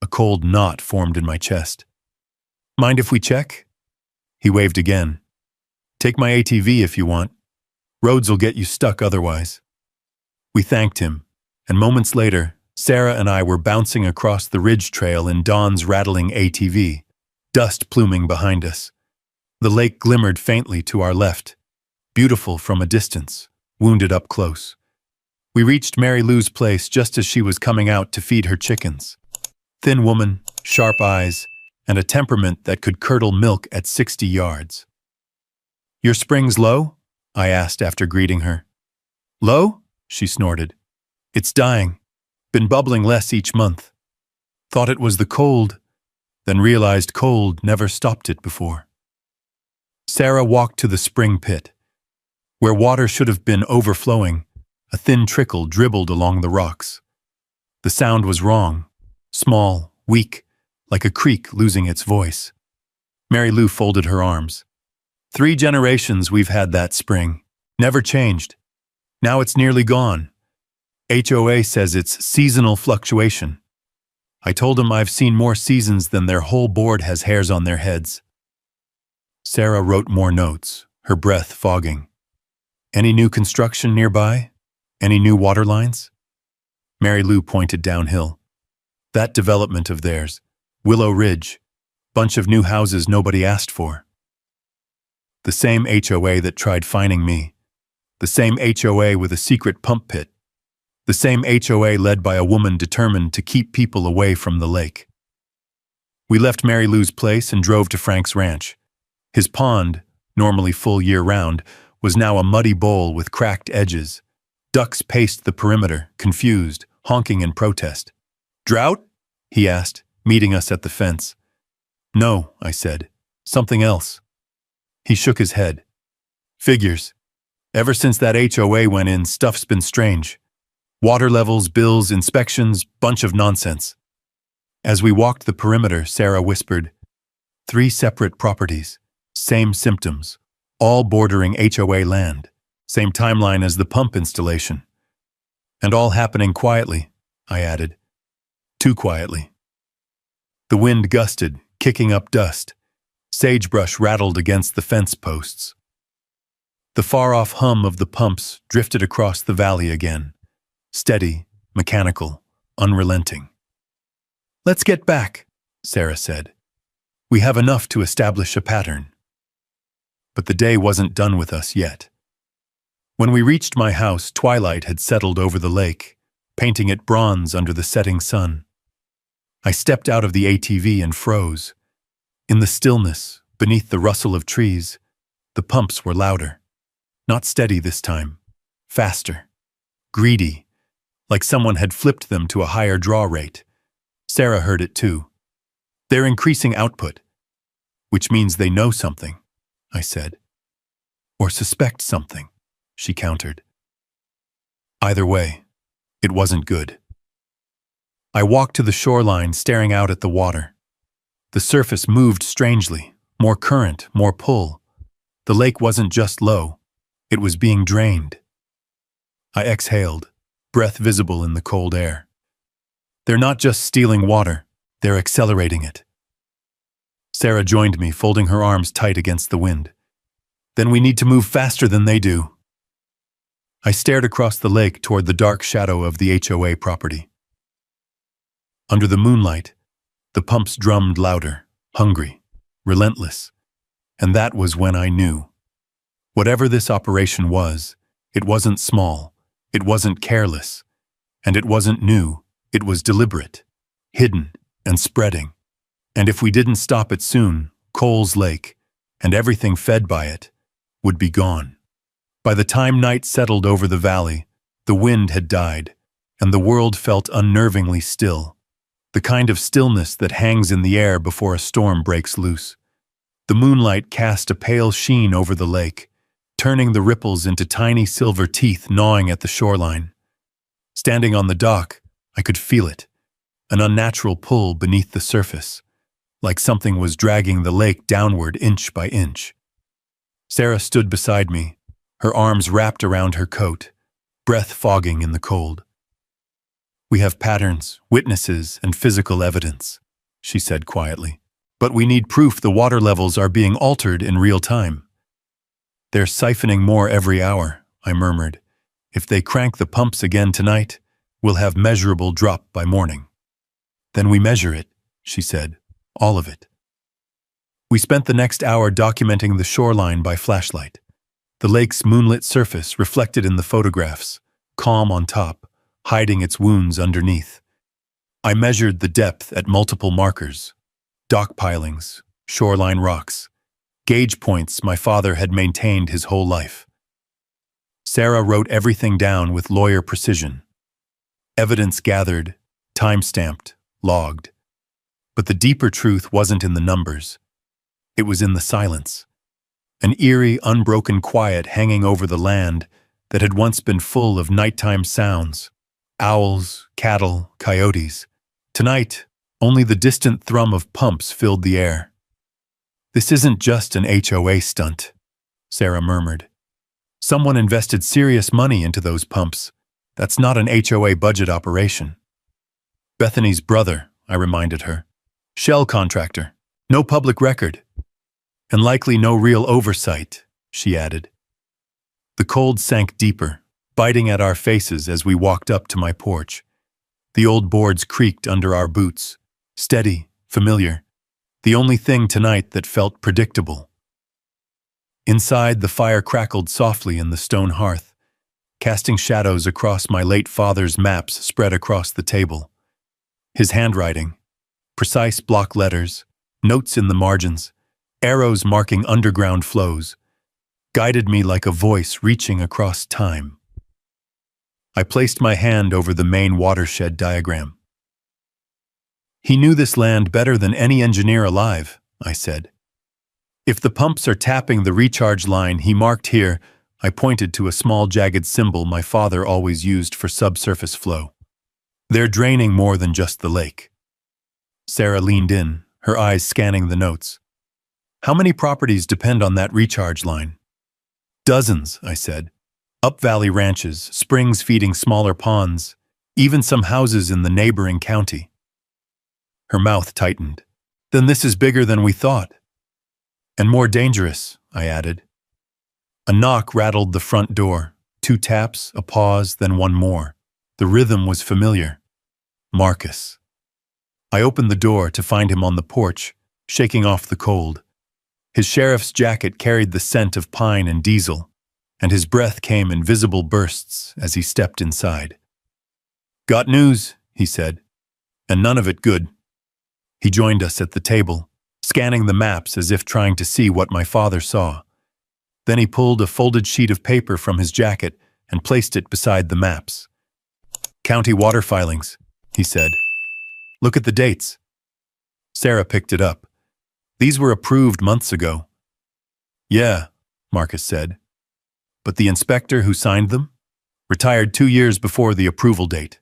A cold knot formed in my chest. Mind if we check? He waved again. Take my ATV if you want. Roads will get you stuck otherwise. We thanked him, and moments later, Sarah and I were bouncing across the ridge trail in Don's rattling ATV, dust pluming behind us. The lake glimmered faintly to our left, beautiful from a distance, wounded up close. We reached Mary Lou's place just as she was coming out to feed her chickens. Thin woman, sharp eyes, and a temperament that could curdle milk at 60 yards. Your spring's low? I asked after greeting her. Low? She snorted. It's dying. Been bubbling less each month. Thought it was the cold, then realized cold never stopped it before. Sarah walked to the spring pit. Where water should have been overflowing, a thin trickle dribbled along the rocks. The sound was wrong, small, weak, like a creek losing its voice. Mary Lou folded her arms. 3 generations we've had that spring. Never changed. Now it's nearly gone. HOA says it's seasonal fluctuation. I told them I've seen more seasons than their whole board has hairs on their heads. Sarah wrote more notes, her breath fogging. Any new construction nearby? Any new water lines? Mary Lou pointed downhill. That development of theirs, Willow Ridge, bunch of new houses nobody asked for. The same HOA that tried fining me. The same HOA with a secret pump pit. The same HOA led by a woman determined to keep people away from the lake. We left Mary Lou's place and drove to Frank's ranch. His pond, normally full year-round, was now a muddy bowl with cracked edges. Ducks paced the perimeter, confused, honking in protest. Drought? He asked, meeting us at the fence. No, I said. Something else. He shook his head. Figures. Ever since that HOA went in, stuff's been strange. Water levels, bills, inspections, bunch of nonsense. As we walked the perimeter, Sarah whispered, 3 separate properties, same symptoms, all bordering HOA land, same timeline as the pump installation. And all happening quietly, I added. Too quietly. The wind gusted, kicking up dust. Sagebrush rattled against the fence posts. The far-off hum of the pumps drifted across the valley again, steady, mechanical, unrelenting. Let's get back, Sarah said. We have enough to establish a pattern. But the day wasn't done with us yet. When we reached my house, twilight had settled over the lake, painting it bronze under the setting sun. I stepped out of the ATV and froze. In the stillness, beneath the rustle of trees, the pumps were louder. Not steady this time. Faster. Greedy. Like someone had flipped them to a higher draw rate. Sarah heard it too. They're increasing output. Which means they know something, I said. Or suspect something, she countered. Either way, it wasn't good. I walked to the shoreline, staring out at the water. The surface moved strangely, more current, more pull. The lake wasn't just low, it was being drained. I exhaled, breath visible in the cold air. They're not just stealing water, they're accelerating it. Sarah joined me, folding her arms tight against the wind. Then we need to move faster than they do. I stared across the lake toward the dark shadow of the HOA property. Under the moonlight, the pumps drummed louder, hungry, relentless. And that was when I knew. Whatever this operation was, it wasn't small, it wasn't careless, and it wasn't new, it was deliberate, hidden, and spreading. And if we didn't stop it soon, Coles Lake, and everything fed by it, would be gone. By the time night settled over the valley, the wind had died, and the world felt unnervingly still. the kind of stillness that hangs in the air before a storm breaks loose. The moonlight cast a pale sheen over the lake, turning the ripples into tiny silver teeth gnawing at the shoreline. Standing on the dock, I could feel it, an unnatural pull beneath the surface, like something was dragging the lake downward inch by inch. Sarah stood beside me, her arms wrapped around her coat, breath fogging in the cold. "We have patterns, witnesses, and physical evidence," she said quietly. "But we need proof the water levels are being altered in real time." "They're siphoning more every hour," I murmured. "If they crank the pumps again tonight, we'll have measurable drop by morning." "Then we measure it," she said. "All of it." We spent the next hour documenting the shoreline by flashlight. The lake's moonlit surface reflected in the photographs, calm on top, hiding its wounds underneath. I measured the depth at multiple markers: dock pilings, shoreline rocks, gauge points my father had maintained his whole life. Sarah wrote everything down with lawyer precision. Evidence gathered, time-stamped, logged. But the deeper truth wasn't in the numbers. It was in the silence. An eerie, unbroken quiet hanging over the land that had once been full of nighttime sounds. Owls, cattle, coyotes. Tonight, only the distant thrum of pumps filled the air. "This isn't just an HOA stunt," Sarah murmured. "Someone invested serious money into those pumps. That's not an HOA budget operation." "Bethany's brother," I reminded her. "Shell contractor. No public record. And likely no real oversight," she added. The cold sank deeper, biting at our faces as we walked up to my porch. The old boards creaked under our boots, steady, familiar, the only thing tonight that felt predictable. Inside, the fire crackled softly in the stone hearth, casting shadows across my late father's maps spread across the table. His handwriting, precise block letters, notes in the margins, arrows marking underground flows, guided me like a voice reaching across time. I placed my hand over the main watershed diagram. "He knew this land better than any engineer alive," I said. "If the pumps are tapping the recharge line he marked here," I pointed to a small jagged symbol my father always used for subsurface flow. "They're draining more than just the lake." Sarah leaned in, her eyes scanning the notes. "How many properties depend on that recharge line?" "Dozens," I said. "Up-valley ranches, springs feeding smaller ponds, even some houses in the neighboring county." Her mouth tightened. "Then this is bigger than we thought." "And more dangerous," I added. A knock rattled the front door. 2 taps, a pause, then one more. The rhythm was familiar. Marcus. I opened the door to find him on the porch, shaking off the cold. His sheriff's jacket carried the scent of pine and diesel, and his breath came in visible bursts as he stepped inside. "Got news," he said, "and none of it good." He joined us at the table, scanning the maps as if trying to see what my father saw. Then he pulled a folded sheet of paper from his jacket and placed it beside the maps. "County water filings," he said. "Look at the dates." Sarah picked it up. "These were approved months ago." "Yeah," Marcus said. "But the inspector who signed them? Retired 2 years before the approval date."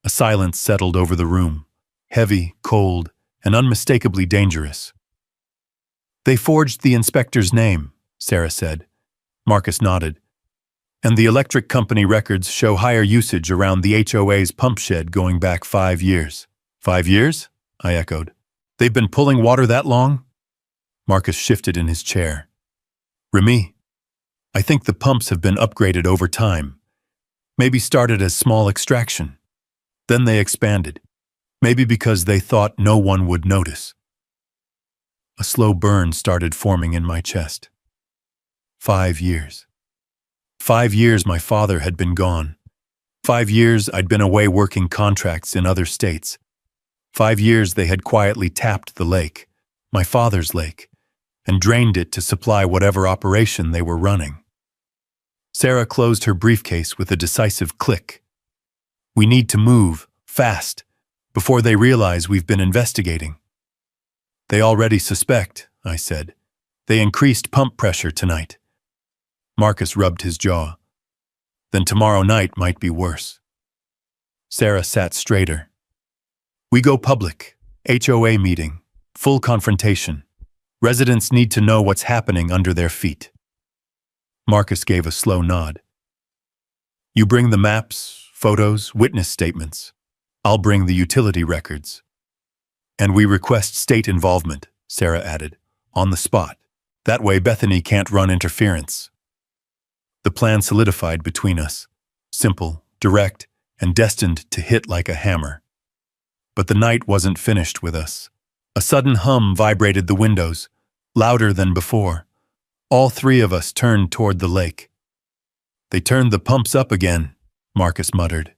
A silence settled over the room, heavy, cold, and unmistakably dangerous. "They forged the inspector's name," Sarah said. Marcus nodded. "And the electric company records show higher usage around the HOA's pump shed going back 5 years. 5 years? I echoed. "They've been pulling water that long?" Marcus shifted in his chair. "Remy, I think the pumps have been upgraded over time. Maybe started as small extraction. Then they expanded. Maybe because they thought no one would notice." A slow burn started forming in my chest. 5 years. 5 years my father had been gone. 5 years I'd been away working contracts in other states. 5 years they had quietly tapped the lake, my father's lake, and drained it to supply whatever operation they were running. Sarah closed her briefcase with a decisive click. "We need to move, fast, before they realize we've been investigating. They already suspect, I said. They increased pump pressure tonight. Marcus rubbed his jaw. Then tomorrow night might be worse. Sarah sat straighter. We go public. HOA meeting. Full confrontation. Residents need to know what's happening under their feet. Marcus gave a slow nod. You bring the maps, photos, witness statements. I'll bring the utility records. And we request state involvement, Sarah added, on the spot. That way Bethany can't run interference. The plan solidified between us. Simple, direct, and destined to hit like a hammer. But the night wasn't finished with us. A sudden hum vibrated the windows, louder than before. All three of us turned toward the lake. They turned the pumps up again, Marcus muttered.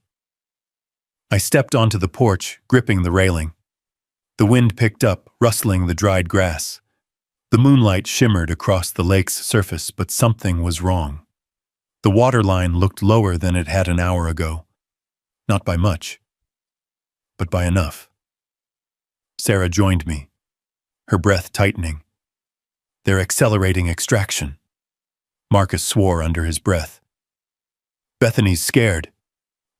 I stepped onto the porch, gripping the railing. The wind picked up, rustling the dried grass. The moonlight shimmered across the lake's surface, but something was wrong. The water line looked lower than it had an hour ago. Not by much, but by enough. Sarah joined me, her breath tightening. They're accelerating extraction. Marcus swore under his breath. Bethany's scared.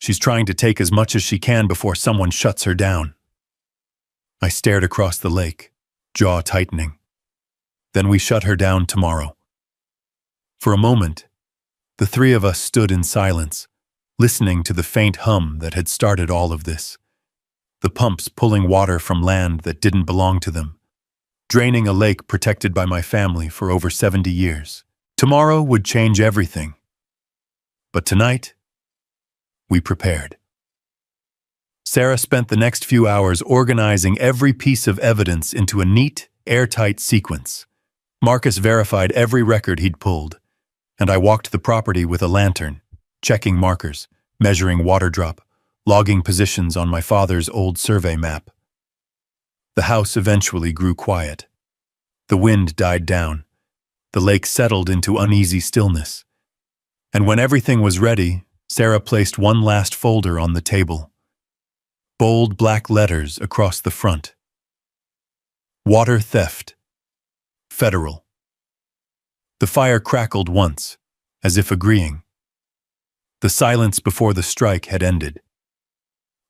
She's trying to take as much as she can before someone shuts her down. I stared across the lake, jaw tightening. Then we shut her down tomorrow. For a moment, the three of us stood in silence, listening to the faint hum that had started all of this. The pumps pulling water from land that didn't belong to them, draining a lake protected by my family for over 70 years. Tomorrow would change everything. But tonight, we prepared. Sarah spent the next few hours organizing every piece of evidence into a neat, airtight sequence. Marcus verified every record he'd pulled, and I walked the property with a lantern, checking markers, measuring water drop, logging positions on my father's old survey map. The house eventually grew quiet. The wind died down. The lake settled into uneasy stillness. And when everything was ready, Sarah placed one last folder on the table. Bold black letters across the front. Water theft. Federal. The fire crackled once, as if agreeing. The silence before the strike had ended.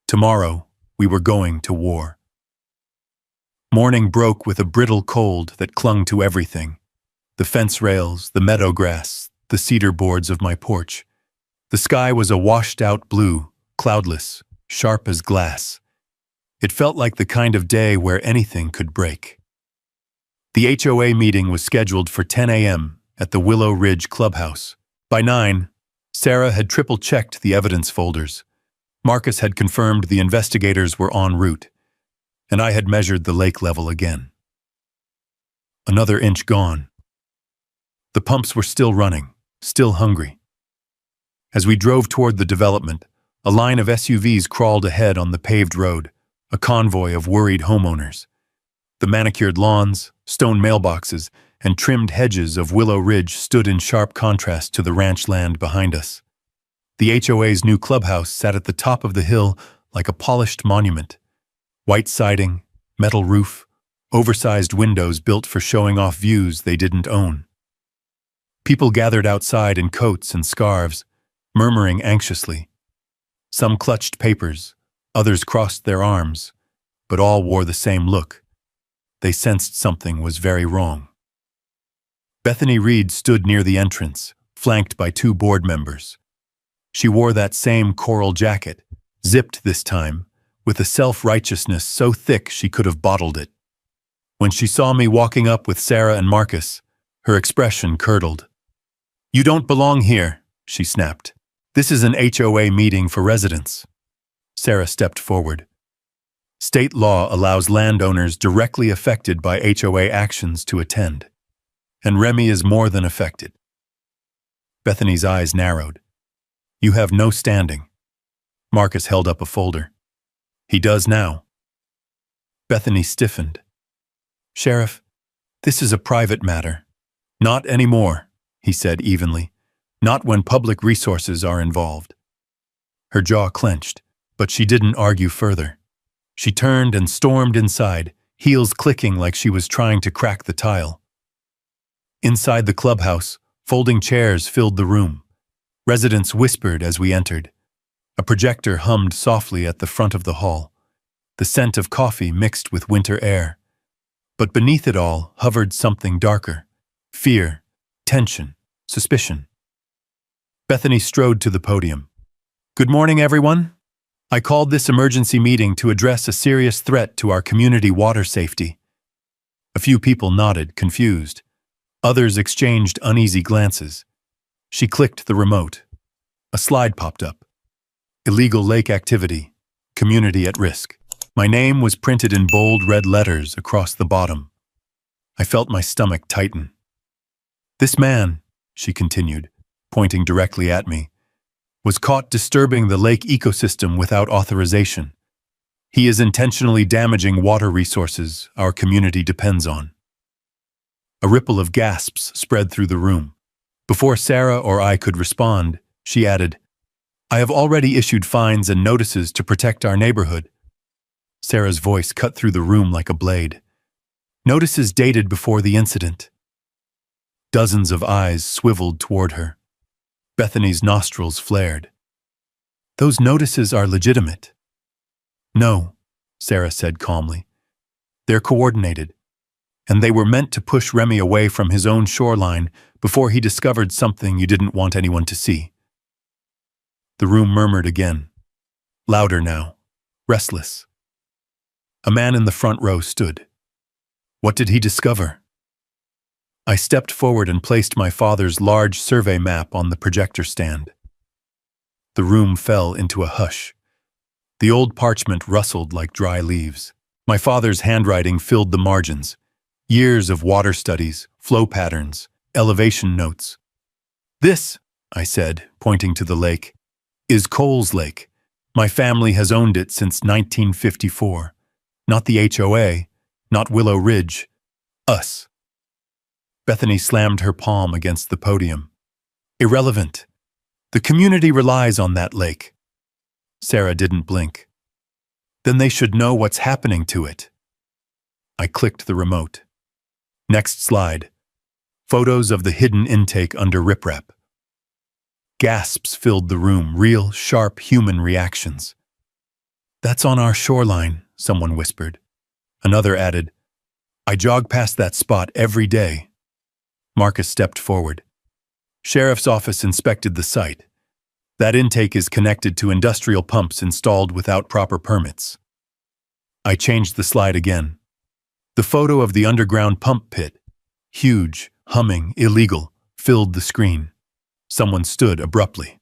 Tomorrow, we were going to war. Morning broke with a brittle cold that clung to everything. The fence rails, the meadow grass, the cedar boards of my porch. The sky was a washed-out blue, cloudless, sharp as glass. It felt like the kind of day where anything could break. The HOA meeting was scheduled for 10 a.m. at the Willow Ridge Clubhouse. By 9, Sarah had triple-checked the evidence folders. Marcus had confirmed the investigators were en route, and I had measured the lake level again. Another inch gone. The pumps were still running, still hungry. As we drove toward the development, a line of SUVs crawled ahead on the paved road, a convoy of worried homeowners. The manicured lawns, stone mailboxes, and trimmed hedges of Willow Ridge stood in sharp contrast to the ranch land behind us. The HOA's new clubhouse sat at the top of the hill like a polished monument. White siding, metal roof, oversized windows built for showing off views they didn't own. People gathered outside in coats and scarves, murmuring anxiously. Some clutched papers, others crossed their arms, but all wore the same look. They sensed something was very wrong. Bethany Reed stood near the entrance, flanked by 2 board members. She wore that same coral jacket, zipped this time, with a self-righteousness so thick she could have bottled it. When she saw me walking up with Sarah and Marcus, her expression curdled. "You don't belong here," she snapped. "This is an HOA meeting for residents." Sarah stepped forward. State law allows landowners directly affected by HOA actions to attend, and Remy is more than affected. Bethany's eyes narrowed. "You have no standing." Marcus held up a folder. "He does now." Bethany stiffened. "Sheriff, this is a private matter." "Not anymore," he said evenly. "Not when public resources are involved." Her jaw clenched, but she didn't argue further. She turned and stormed inside, heels clicking like she was trying to crack the tile. Inside the clubhouse, folding chairs filled the room. Residents whispered as we entered. A projector hummed softly at the front of the hall, the scent of coffee mixed with winter air. But beneath it all hovered something darker: fear, tension, suspicion. Bethany strode to the podium. "Good morning, everyone. I called this emergency meeting to address a serious threat to our community water safety." A few people nodded, confused. Others exchanged uneasy glances. She clicked the remote. A slide popped up. Illegal lake activity. Community at risk. My name was printed in bold red letters across the bottom. I felt my stomach tighten. "This man," she continued, pointing directly at me, "was caught disturbing the lake ecosystem without authorization. He is intentionally damaging water resources our community depends on." A ripple of gasps spread through the room. Before Sarah or I could respond, she added, "I have already issued fines and notices to protect our neighborhood." Sarah's voice cut through the room like a blade. "Notices dated before the incident." Dozens of eyes swiveled toward her. Bethany's nostrils flared. "Those notices are legitimate." "No," Sarah said calmly. "They're coordinated, and they were meant to push Remy away from his own shoreline before he discovered something you didn't want anyone to see." The room murmured again, louder now, restless. A man in the front row stood. What did he discover? I stepped forward and placed my father's large survey map on the projector stand. The room fell into a hush. The old parchment rustled like dry leaves. My father's handwriting filled the margins. Years of water studies, flow patterns, elevation notes. "This," I said, pointing to the lake, "is Coles Lake. My family has owned it since 1954. Not the HOA, not Willow Ridge. Us." Bethany slammed her palm against the podium. "Irrelevant. The community relies on that lake." Sarah didn't blink. "Then they should know what's happening to it." I clicked the remote. Next slide. Photos of the hidden intake under riprap. Gasps filled the room, real, sharp human reactions. "That's on our shoreline," someone whispered. Another added, "I jog past that spot every day." Marcus stepped forward. "Sheriff's office inspected the site. That intake is connected to industrial pumps installed without proper permits." I changed the slide again. The photo of the underground pump pit, huge, humming, illegal, filled the screen. Someone stood abruptly.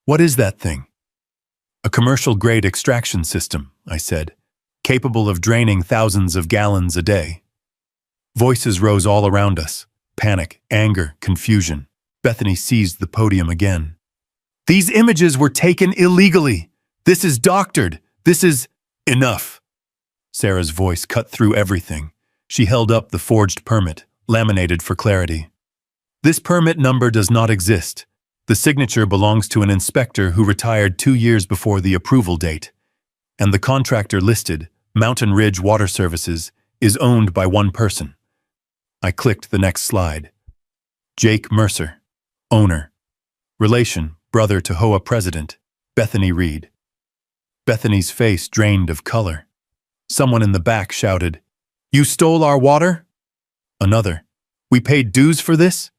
"What is that thing?" "A commercial-grade extraction system," I said, "capable of draining thousands of gallons a day." Voices rose all around us. Panic, anger, confusion. Bethany seized the podium again. "These images were taken illegally. This is doctored. This is—" "Enough." Sarah's voice cut through everything. She held up the forged permit, laminated for clarity. "This permit number does not exist. The signature belongs to an inspector who retired 2 years before the approval date. And the contractor listed, Mountain Ridge Water Services, is owned by one person." I clicked the next slide. Jake Mercer, owner. Relation, brother to HOA president, Bethany Reed. Bethany's face drained of color. Someone in the back shouted, "You stole our water?" Another, "We paid dues for this?"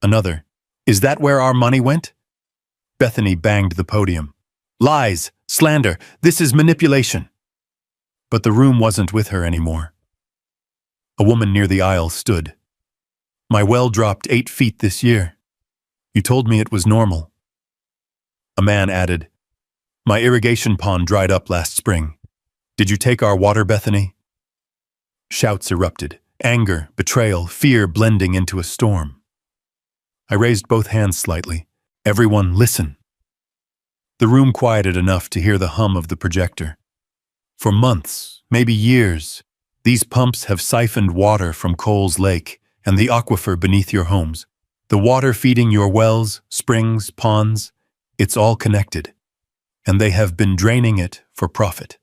Another, "Is that where our money went?" Bethany banged the podium. "Lies, slander, this is manipulation." But the room wasn't with her anymore. A woman near the aisle stood. "My well dropped 8 feet this year. You told me it was normal." A man added, "My irrigation pond dried up last spring. Did you take our water, Bethany?" Shouts erupted, anger, betrayal, fear blending into a storm. I raised both hands slightly. "Everyone, listen." The room quieted enough to hear the hum of the projector. For months, maybe years, these pumps have siphoned water from Coles Lake and the aquifer beneath your homes. The water feeding your wells, springs, ponds, it's all connected. And they have been draining it for profit.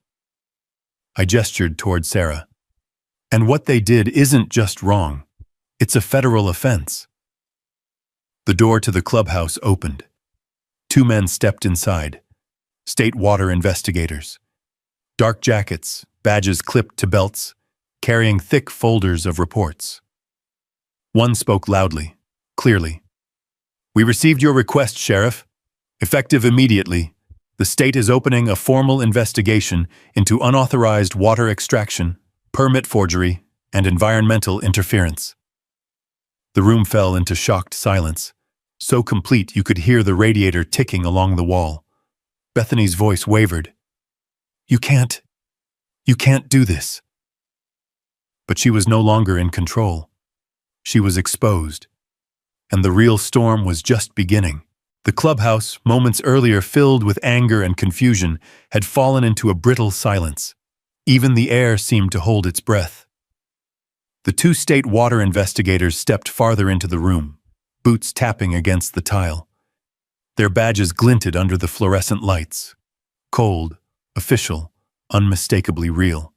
I gestured toward Sarah. And what they did isn't just wrong. It's a federal offense. The door to the clubhouse opened. 2 men stepped inside. State water investigators. Dark jackets, badges clipped to belts, carrying thick folders of reports. One spoke loudly, clearly. "We received your request, Sheriff. Effective immediately, the state is opening a formal investigation into unauthorized water extraction, permit forgery, and environmental interference." The room fell into shocked silence, so complete you could hear the radiator ticking along the wall. Bethany's voice wavered. You can't do this." But she was no longer in control. She was exposed. And the real storm was just beginning. The clubhouse, moments earlier filled with anger and confusion, had fallen into a brittle silence. Even the air seemed to hold its breath. The 2 state water investigators stepped farther into the room, boots tapping against the tile. Their badges glinted under the fluorescent lights. Cold, official, unmistakably real.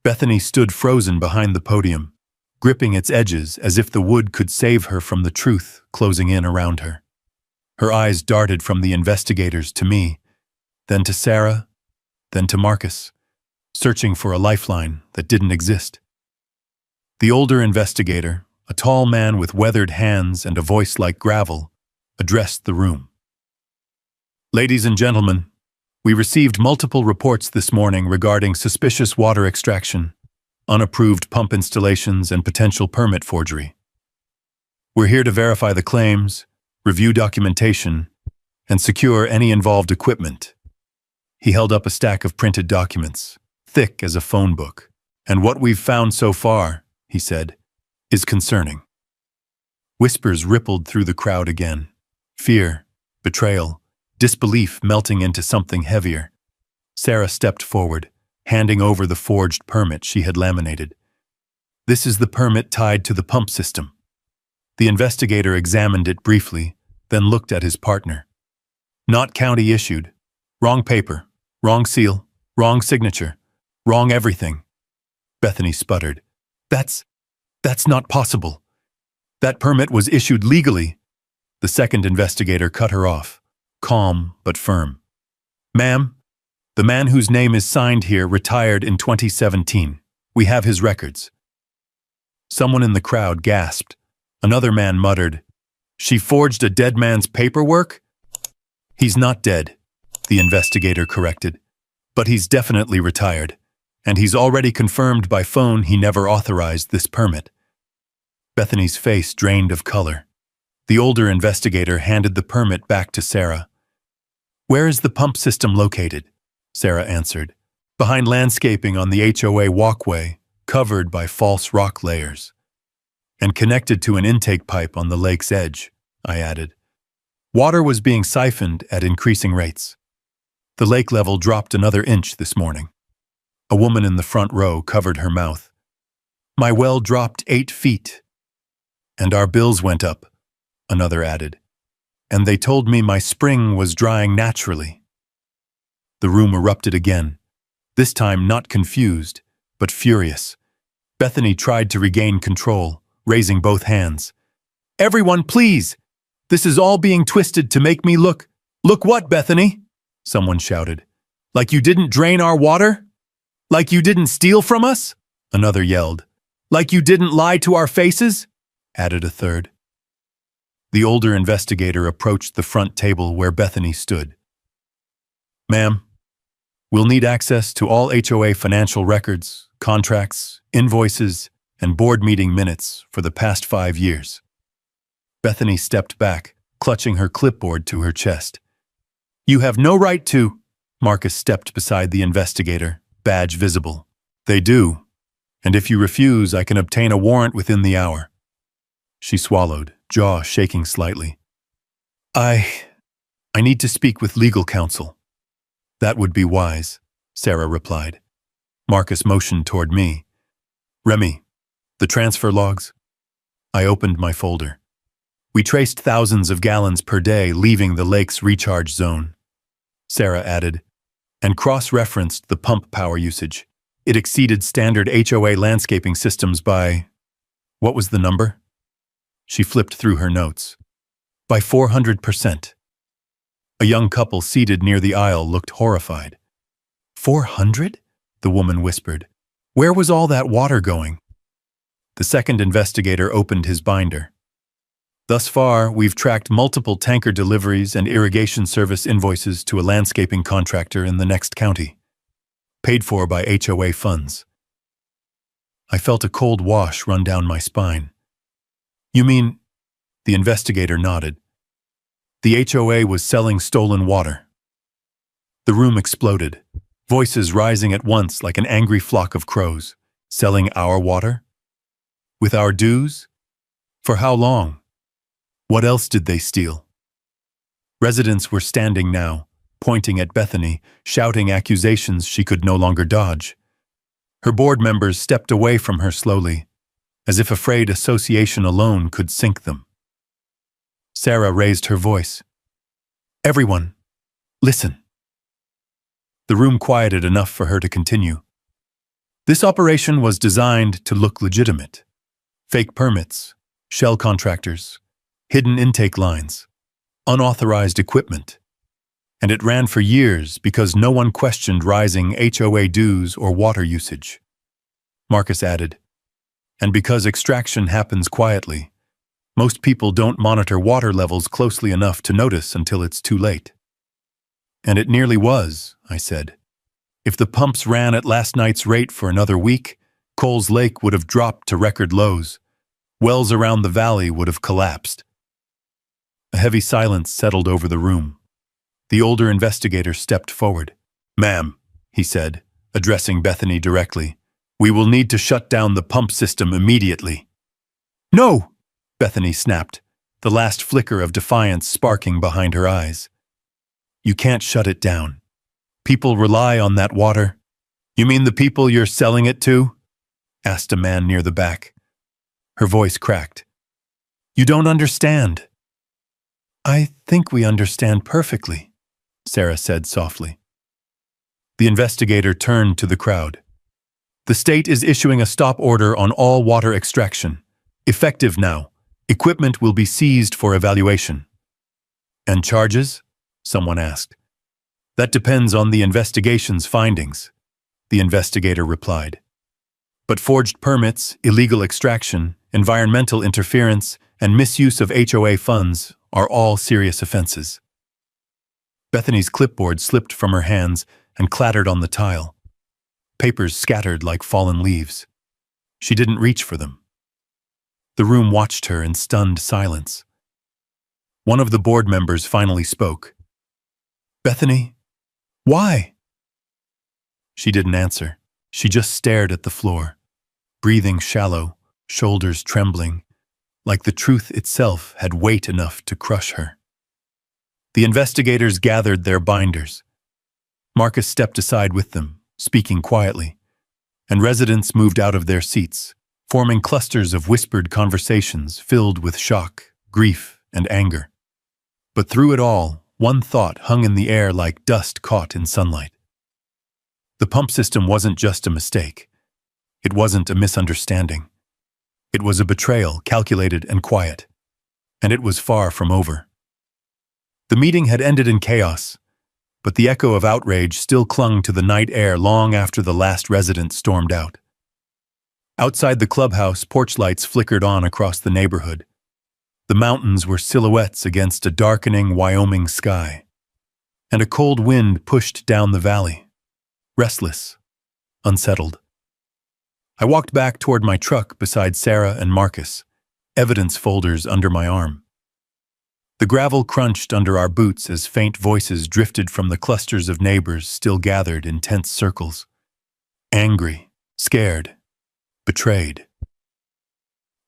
Bethany stood frozen behind the podium, gripping its edges as if the wood could save her from the truth closing in around her. Her eyes darted from the investigators to me, then to Sarah, then to Marcus, searching for a lifeline that didn't exist. The older investigator, a tall man with weathered hands and a voice like gravel, addressed the room. "Ladies and gentlemen, we received multiple reports this morning regarding suspicious water extraction, unapproved pump installations, and potential permit forgery. We're here to verify the claims, review documentation, and secure any involved equipment." He held up a stack of printed documents, thick as a phone book. "And what we've found so far," he said, "is concerning." Whispers rippled through the crowd again. Fear, betrayal, disbelief melting into something heavier. Sarah stepped forward, handing over the forged permit she had laminated. "This is the permit tied to the pump system." The investigator examined it briefly, then looked at his partner. "Not county issued. Wrong paper, wrong seal, wrong signature, wrong everything." Bethany sputtered. That's not possible. That permit was issued legally." The second investigator cut her off, calm but firm. "Ma'am, the man whose name is signed here retired in 2017. We have his records." Someone in the crowd gasped. Another man muttered, "She forged a dead man's paperwork?" "He's not dead," the investigator corrected, "but he's definitely retired, and he's already confirmed by phone he never authorized this permit." Bethany's face drained of color. The older investigator handed the permit back to Sarah. "Where is the pump system located?" Sarah answered. "Behind landscaping on the HOA walkway, covered by false rock layers. And connected to an intake pipe on the lake's edge," I added. Water was being siphoned at increasing rates. The lake level dropped another inch this morning. A woman in the front row covered her mouth. "My well dropped 8 feet. And our bills went up," another added. "And they told me my spring was drying naturally." The room erupted again, this time not confused, but furious. Bethany tried to regain control, raising both hands. "Everyone, please! This is all being twisted to make me look—" "Look what, Bethany?" someone shouted. "Like you didn't drain our water? Like you didn't steal from us?" another yelled. "Like you didn't lie to our faces?" added a third. The older investigator approached the front table where Bethany stood. "Ma'am, we'll need access to all HOA financial records, contracts, invoices, and board meeting minutes for the past 5 years." Bethany stepped back, clutching her clipboard to her chest. "You have no right to—" Marcus stepped beside the investigator, badge visible. "They do, and if you refuse, I can obtain a warrant within the hour." She swallowed, jaw shaking slightly. I need to speak with legal counsel." "That would be wise," Sarah replied. Marcus motioned toward me. "Remy, the transfer logs?" I opened my folder. "We traced thousands of gallons per day leaving the lake's recharge zone." Sarah added, and cross-referenced the pump power usage. It exceeded standard HOA landscaping systems by… What was the number? She flipped through her notes. By 400%. A young couple seated near the aisle looked horrified. 400? The woman whispered. Where was all that water going? The second investigator opened his binder. Thus far, we've tracked multiple tanker deliveries and irrigation service invoices to a landscaping contractor in the next county, paid for by HOA funds. I felt a cold wash run down my spine. You mean… The investigator nodded. The HOA was selling stolen water. The room exploded, voices rising at once like an angry flock of crows. Selling our water? With our dues? For how long? What else did they steal? Residents were standing now, pointing at Bethany, shouting accusations she could no longer dodge. Her board members stepped away from her slowly, as if afraid association alone could sink them. Sarah raised her voice. Everyone, listen. The room quieted enough for her to continue. This operation was designed to look legitimate. Fake permits, shell contractors, hidden intake lines, unauthorized equipment. And it ran for years because no one questioned rising HOA dues or water usage. Marcus added, and because extraction happens quietly, most people don't monitor water levels closely enough to notice until it's too late. And it nearly was, I said. If the pumps ran at last night's rate for another week, Coles Lake would have dropped to record lows. Wells around the valley would have collapsed. A heavy silence settled over the room. The older investigator stepped forward. Ma'am, he said, addressing Bethany directly, we will need to shut down the pump system immediately. No! Bethany snapped, the last flicker of defiance sparking behind her eyes. You can't shut it down. People rely on that water. You mean the people you're selling it to? Asked a man near the back. Her voice cracked. You don't understand. I think we understand perfectly, Sarah said softly. The investigator turned to the crowd. The state is issuing a stop order on all water extraction. Effective now. Equipment will be seized for evaluation. And charges? Someone asked. That depends on the investigation's findings, the investigator replied. But forged permits, illegal extraction, environmental interference, and misuse of HOA funds are all serious offenses. Bethany's clipboard slipped from her hands and clattered on the tile. Papers scattered like fallen leaves. She didn't reach for them. The room watched her in stunned silence. One of the board members finally spoke. Bethany, why? She didn't answer. She just stared at the floor, breathing shallow, shoulders trembling, like the truth itself had weight enough to crush her. The investigators gathered their binders. Marcus stepped aside with them, speaking quietly, and residents moved out of their seats, forming clusters of whispered conversations filled with shock, grief, and anger. But through it all, one thought hung in the air like dust caught in sunlight. The pump system wasn't just a mistake. It wasn't a misunderstanding. It was a betrayal, calculated and quiet. And it was far from over. The meeting had ended in chaos, but the echo of outrage still clung to the night air long after the last resident stormed out. Outside the clubhouse, porch lights flickered on across the neighborhood. The mountains were silhouettes against a darkening Wyoming sky, and a cold wind pushed down the valley, restless, unsettled. I walked back toward my truck beside Sarah and Marcus, evidence folders under my arm. The gravel crunched under our boots as faint voices drifted from the clusters of neighbors still gathered in tense circles. Angry, scared, betrayed.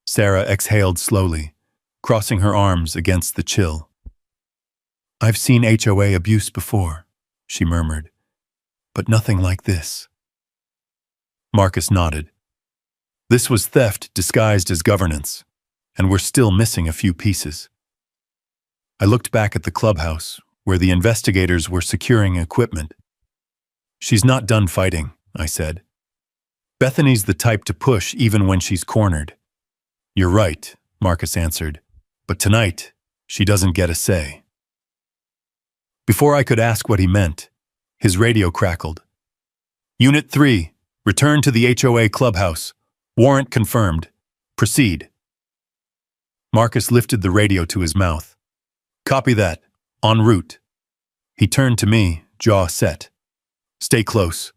Sarah exhaled slowly, crossing her arms against the chill. I've seen HOA abuse before, she murmured, but nothing like this. Marcus nodded. This was theft disguised as governance, and we're still missing a few pieces. I looked back at the clubhouse, where the investigators were securing equipment. She's not done fighting, I said. Bethany's the type to push even when she's cornered. You're right, Marcus answered, but tonight, she doesn't get a say. Before I could ask what he meant, his radio crackled. Unit 3, return to the HOA clubhouse. Warrant confirmed. Proceed. Marcus lifted the radio to his mouth. Copy that. En route. He turned to me, jaw set. Stay close.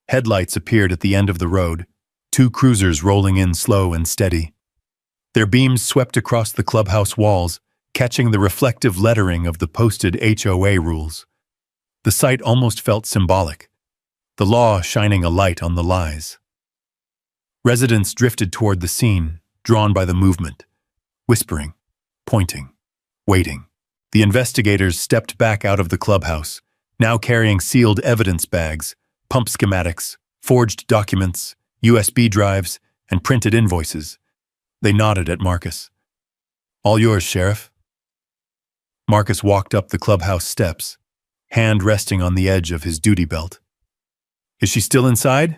Headlights appeared at the end of the road, 2 cruisers rolling in slow and steady. Their beams swept across the clubhouse walls, catching the reflective lettering of the posted HOA rules. The sight almost felt symbolic, the law shining a light on the lies. Residents drifted toward the scene, drawn by the movement, whispering, pointing, waiting. The investigators stepped back out of the clubhouse, now carrying sealed evidence bags, pump schematics, forged documents, USB drives, and printed invoices. They nodded at Marcus. All yours, Sheriff. Marcus walked up the clubhouse steps, hand resting on the edge of his duty belt. Is she still inside?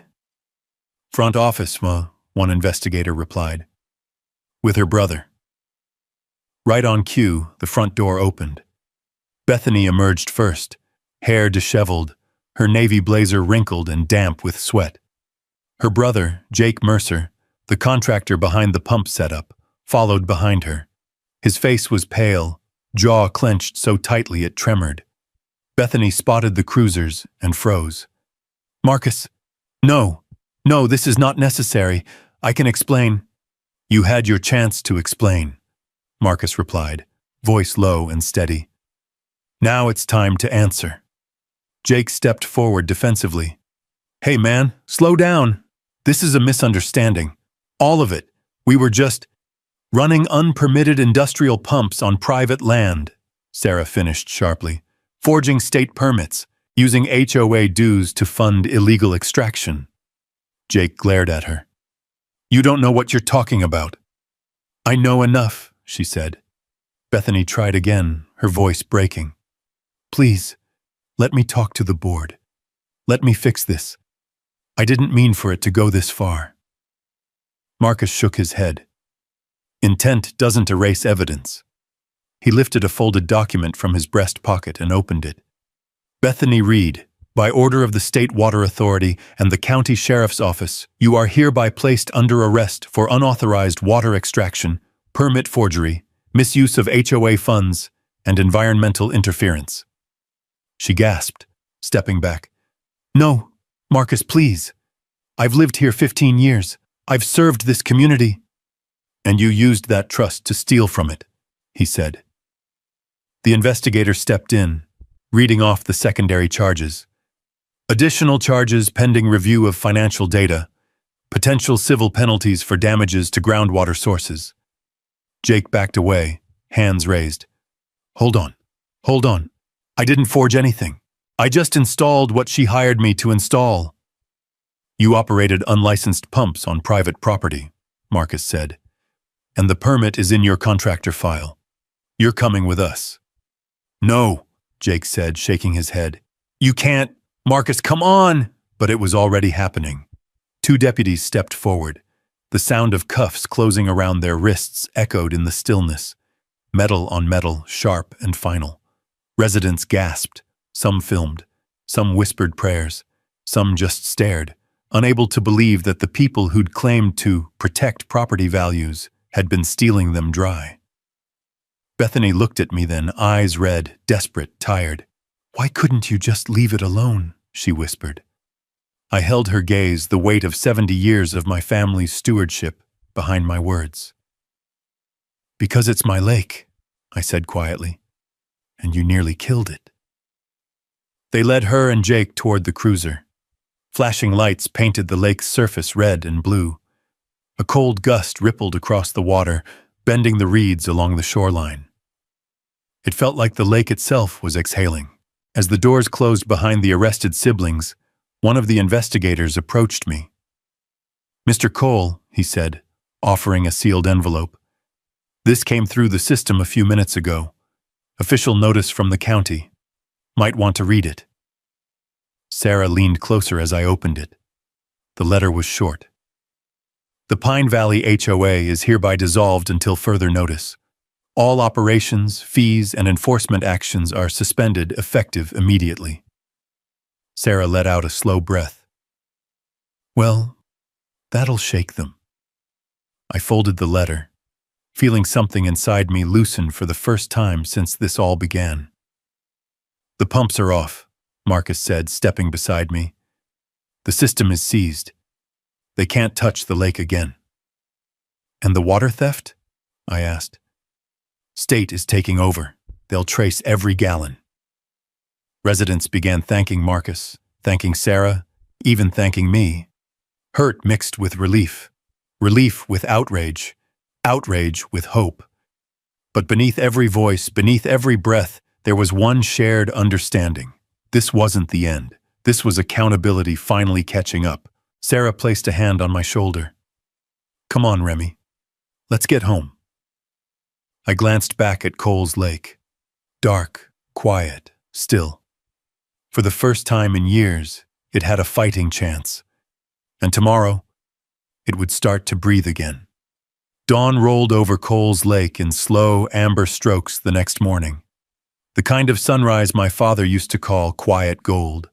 Front office, one investigator replied. With her brother. Right on cue, the front door opened. Bethany emerged first, hair disheveled, her navy blazer wrinkled and damp with sweat. Her brother, Jake Mercer, the contractor behind the pump setup, followed behind her. His face was pale, jaw clenched so tightly it tremored. Bethany spotted the cruisers and froze. Marcus, no, this is not necessary. I can explain. You had your chance to explain, Marcus replied, voice low and steady. Now it's time to answer. Jake stepped forward defensively. Hey man, slow down. This is a misunderstanding. All of it. We were just running unpermitted industrial pumps on private land, Sarah finished sharply. Forging state permits, using HOA dues to fund illegal extraction. Jake glared at her. You don't know what you're talking about. I know enough, she said. Bethany tried again, her voice breaking. Please, let me talk to the board. Let me fix this. I didn't mean for it to go this far. Marcus shook his head. Intent doesn't erase evidence. He lifted a folded document from his breast pocket and opened it. Bethany Reed, by order of the State Water Authority and the County Sheriff's Office, you are hereby placed under arrest for unauthorized water extraction, permit forgery, misuse of HOA funds, and environmental interference. She gasped, stepping back. No, Marcus, please. I've lived here 15 years. I've served this community. And you used that trust to steal from it, he said. The investigator stepped in, reading off the secondary charges. Additional charges pending review of financial data, potential civil penalties for damages to groundwater sources. Jake backed away, hands raised. Hold on. I didn't forge anything. I just installed what she hired me to install. You operated unlicensed pumps on private property, Marcus said, and the permit is in your contractor file. You're coming with us. No, Jake said, shaking his head. You can't. Marcus, come on! But it was already happening. 2 deputies stepped forward. The sound of cuffs closing around their wrists echoed in the stillness. Metal on metal, sharp and final. Residents gasped. Some filmed. Some whispered prayers. Some just stared, unable to believe that the people who'd claimed to protect property values had been stealing them dry. Bethany looked at me then, eyes red, desperate, tired. Why couldn't you just leave it alone? She whispered. I held her gaze, the weight of 70 years of my family's stewardship behind my words. Because it's my lake, I said quietly, and you nearly killed it. They led her and Jake toward the cruiser. Flashing lights painted the lake's surface red and blue. A cold gust rippled across the water, bending the reeds along the shoreline. It felt like the lake itself was exhaling. As the doors closed behind the arrested siblings, one of the investigators approached me. Mr. Cole, he said, offering a sealed envelope. This came through the system a few minutes ago. Official notice from the county. Might want to read it. Sarah leaned closer as I opened it. The letter was short. The Pine Valley HOA is hereby dissolved until further notice. All operations, fees, and enforcement actions are suspended effective immediately. Sarah let out a slow breath. Well, that'll shake them. I folded the letter, feeling something inside me loosen for the first time since this all began. The pumps are off, Marcus said, stepping beside me. The system is seized. They can't touch the lake again. And the water theft? I asked. State is taking over. They'll trace every gallon. Residents began thanking Marcus, thanking Sarah, even thanking me. Hurt mixed with relief. Relief with outrage. Outrage with hope. But beneath every voice, beneath every breath, there was one shared understanding. This wasn't the end. This was accountability finally catching up. Sarah placed a hand on my shoulder. Come on, Remy. Let's get home. I glanced back at Coles Lake. Dark, quiet, still. For the first time in years, it had a fighting chance. And tomorrow, it would start to breathe again. Dawn rolled over Coles Lake in slow, amber strokes the next morning. The kind of sunrise my father used to call quiet gold.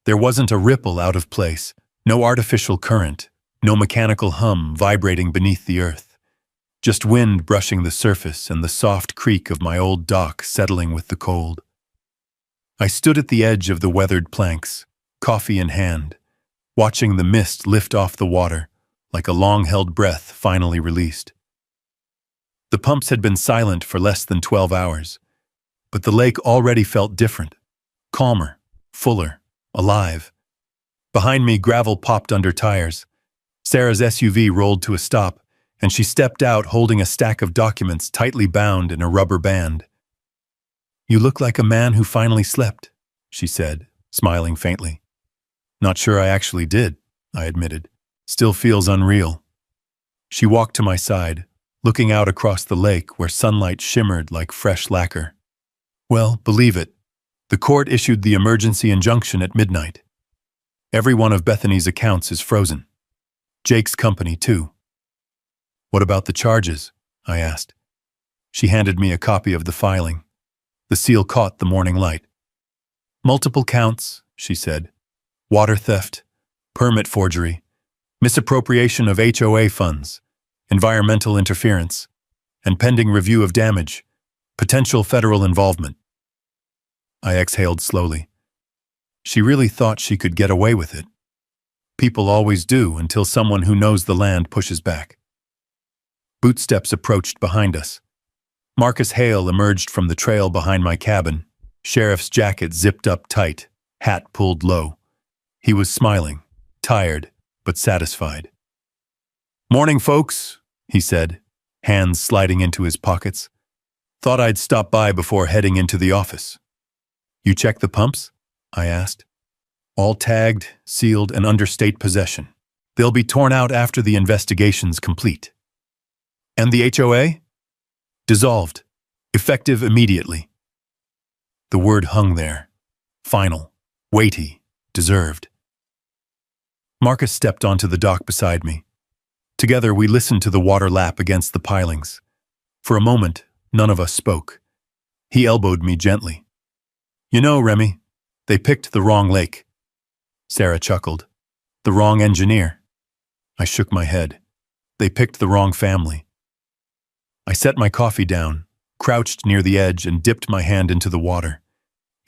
There wasn't a ripple out of place, no artificial current, no mechanical hum vibrating beneath the earth. Just wind brushing the surface and the soft creak of my old dock settling with the cold. I stood at the edge of the weathered planks, coffee in hand, watching the mist lift off the water like a long-held breath finally released. The pumps had been silent for less than 12 hours, but the lake already felt different, calmer, fuller, alive. Behind me, gravel popped under tires. Sarah's SUV rolled to a stop, and she stepped out holding a stack of documents tightly bound in a rubber band. You look like a man who finally slept, she said, smiling faintly. Not sure I actually did, I admitted. Still feels unreal. She walked to my side, looking out across the lake where sunlight shimmered like fresh lacquer. Well, believe it. The court issued the emergency injunction at midnight. Every one of Bethany's accounts is frozen. Jake's company, too. What about the charges? I asked. She handed me a copy of the filing. The seal caught the morning light. Multiple counts, she said. Water theft, permit forgery, misappropriation of HOA funds, environmental interference, and pending review of damage, potential federal involvement. I exhaled slowly. She really thought she could get away with it. People always do until someone who knows the land pushes back. Bootsteps approached behind us. Marcus Hale emerged from the trail behind my cabin, sheriff's jacket zipped up tight, hat pulled low. He was smiling, tired, but satisfied. Morning, folks, he said, hands sliding into his pockets. Thought I'd stop by before heading into the office. You check the pumps? I asked. All tagged, sealed, and under state possession. They'll be torn out after the investigation's complete. And the HOA? Dissolved. Effective immediately. The word hung there. Final. Weighty. Deserved. Marcus stepped onto the dock beside me. Together we listened to the water lap against the pilings. For a moment, none of us spoke. He elbowed me gently. You know, Remy, they picked the wrong lake. Sarah chuckled. The wrong engineer. I shook my head. They picked the wrong family. I set my coffee down, crouched near the edge, and dipped my hand into the water.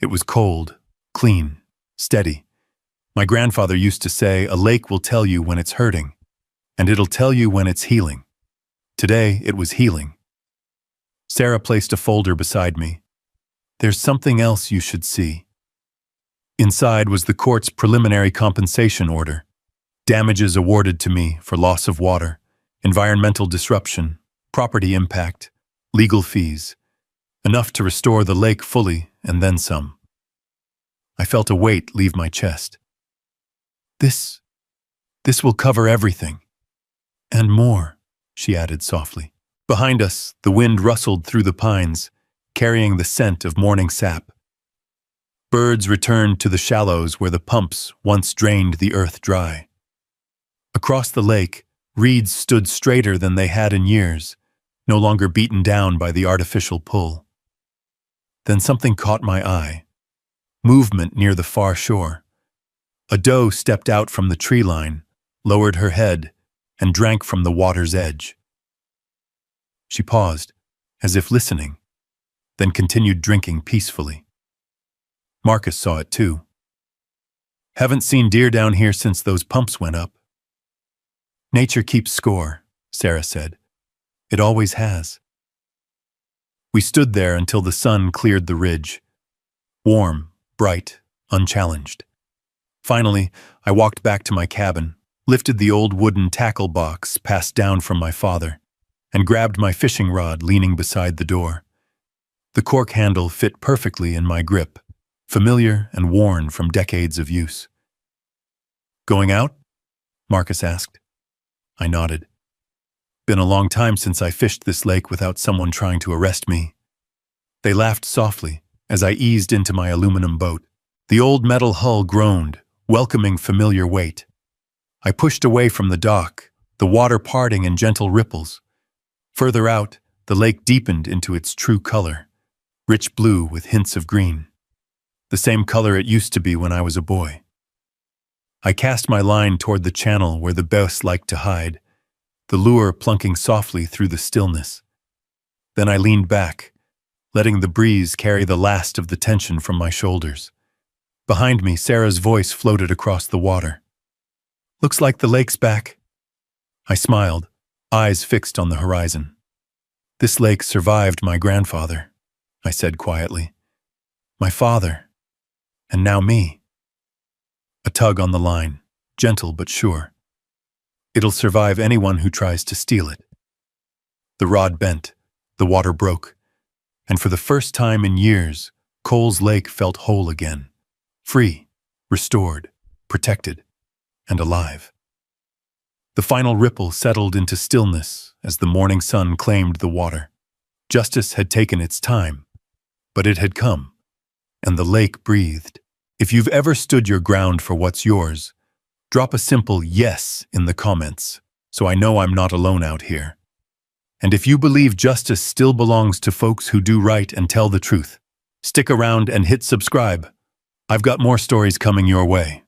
It was cold, clean, steady. My grandfather used to say, a lake will tell you when it's hurting, and it'll tell you when it's healing. Today, it was healing. Sarah placed a folder beside me. There's something else you should see. Inside was the court's preliminary compensation order. Damages awarded to me for loss of water, environmental disruption, property impact, legal fees. Enough to restore the lake fully, and then some. I felt a weight leave my chest. This will cover everything. And more, she added softly. Behind us, the wind rustled through the pines, carrying the scent of morning sap. Birds returned to the shallows where the pumps once drained the earth dry. Across the lake, reeds stood straighter than they had in years, no longer beaten down by the artificial pull. Then something caught my eye. Movement near the far shore. A doe stepped out from the tree line, lowered her head, and drank from the water's edge. She paused, as if listening, then continued drinking peacefully. Marcus saw it too. "Haven't seen deer down here since those pumps went up." "Nature keeps score," Sarah said. "It always has." We stood there until the sun cleared the ridge. Warm, bright, unchallenged. Finally, I walked back to my cabin, lifted the old wooden tackle box passed down from my father, and grabbed my fishing rod leaning beside the door. The cork handle fit perfectly in my grip, familiar and worn from decades of use. "Going out?" Marcus asked. I nodded. "Been a long time since I fished this lake without someone trying to arrest me." They laughed softly as I eased into my aluminum boat. The old metal hull groaned, welcoming familiar weight. I pushed away from the dock, the water parting in gentle ripples. Further out, the lake deepened into its true color, rich blue with hints of green. The same color it used to be when I was a boy. I cast my line toward the channel where the bass liked to hide, the lure plunking softly through the stillness. Then I leaned back, letting the breeze carry the last of the tension from my shoulders. Behind me, Sarah's voice floated across the water. "Looks like the lake's back." I smiled, eyes fixed on the horizon. "This lake survived my grandfather," I said quietly. "My father, and now me." A tug on the line, gentle but sure. "It'll survive anyone who tries to steal it." The rod bent, the water broke, and for the first time in years, Coles Lake felt whole again, free, restored, protected, and alive. The final ripple settled into stillness as the morning sun claimed the water. Justice had taken its time, but it had come, and the lake breathed. If you've ever stood your ground for what's yours, drop a simple yes in the comments, so I know I'm not alone out here. And if you believe justice still belongs to folks who do right and tell the truth, stick around and hit subscribe. I've got more stories coming your way.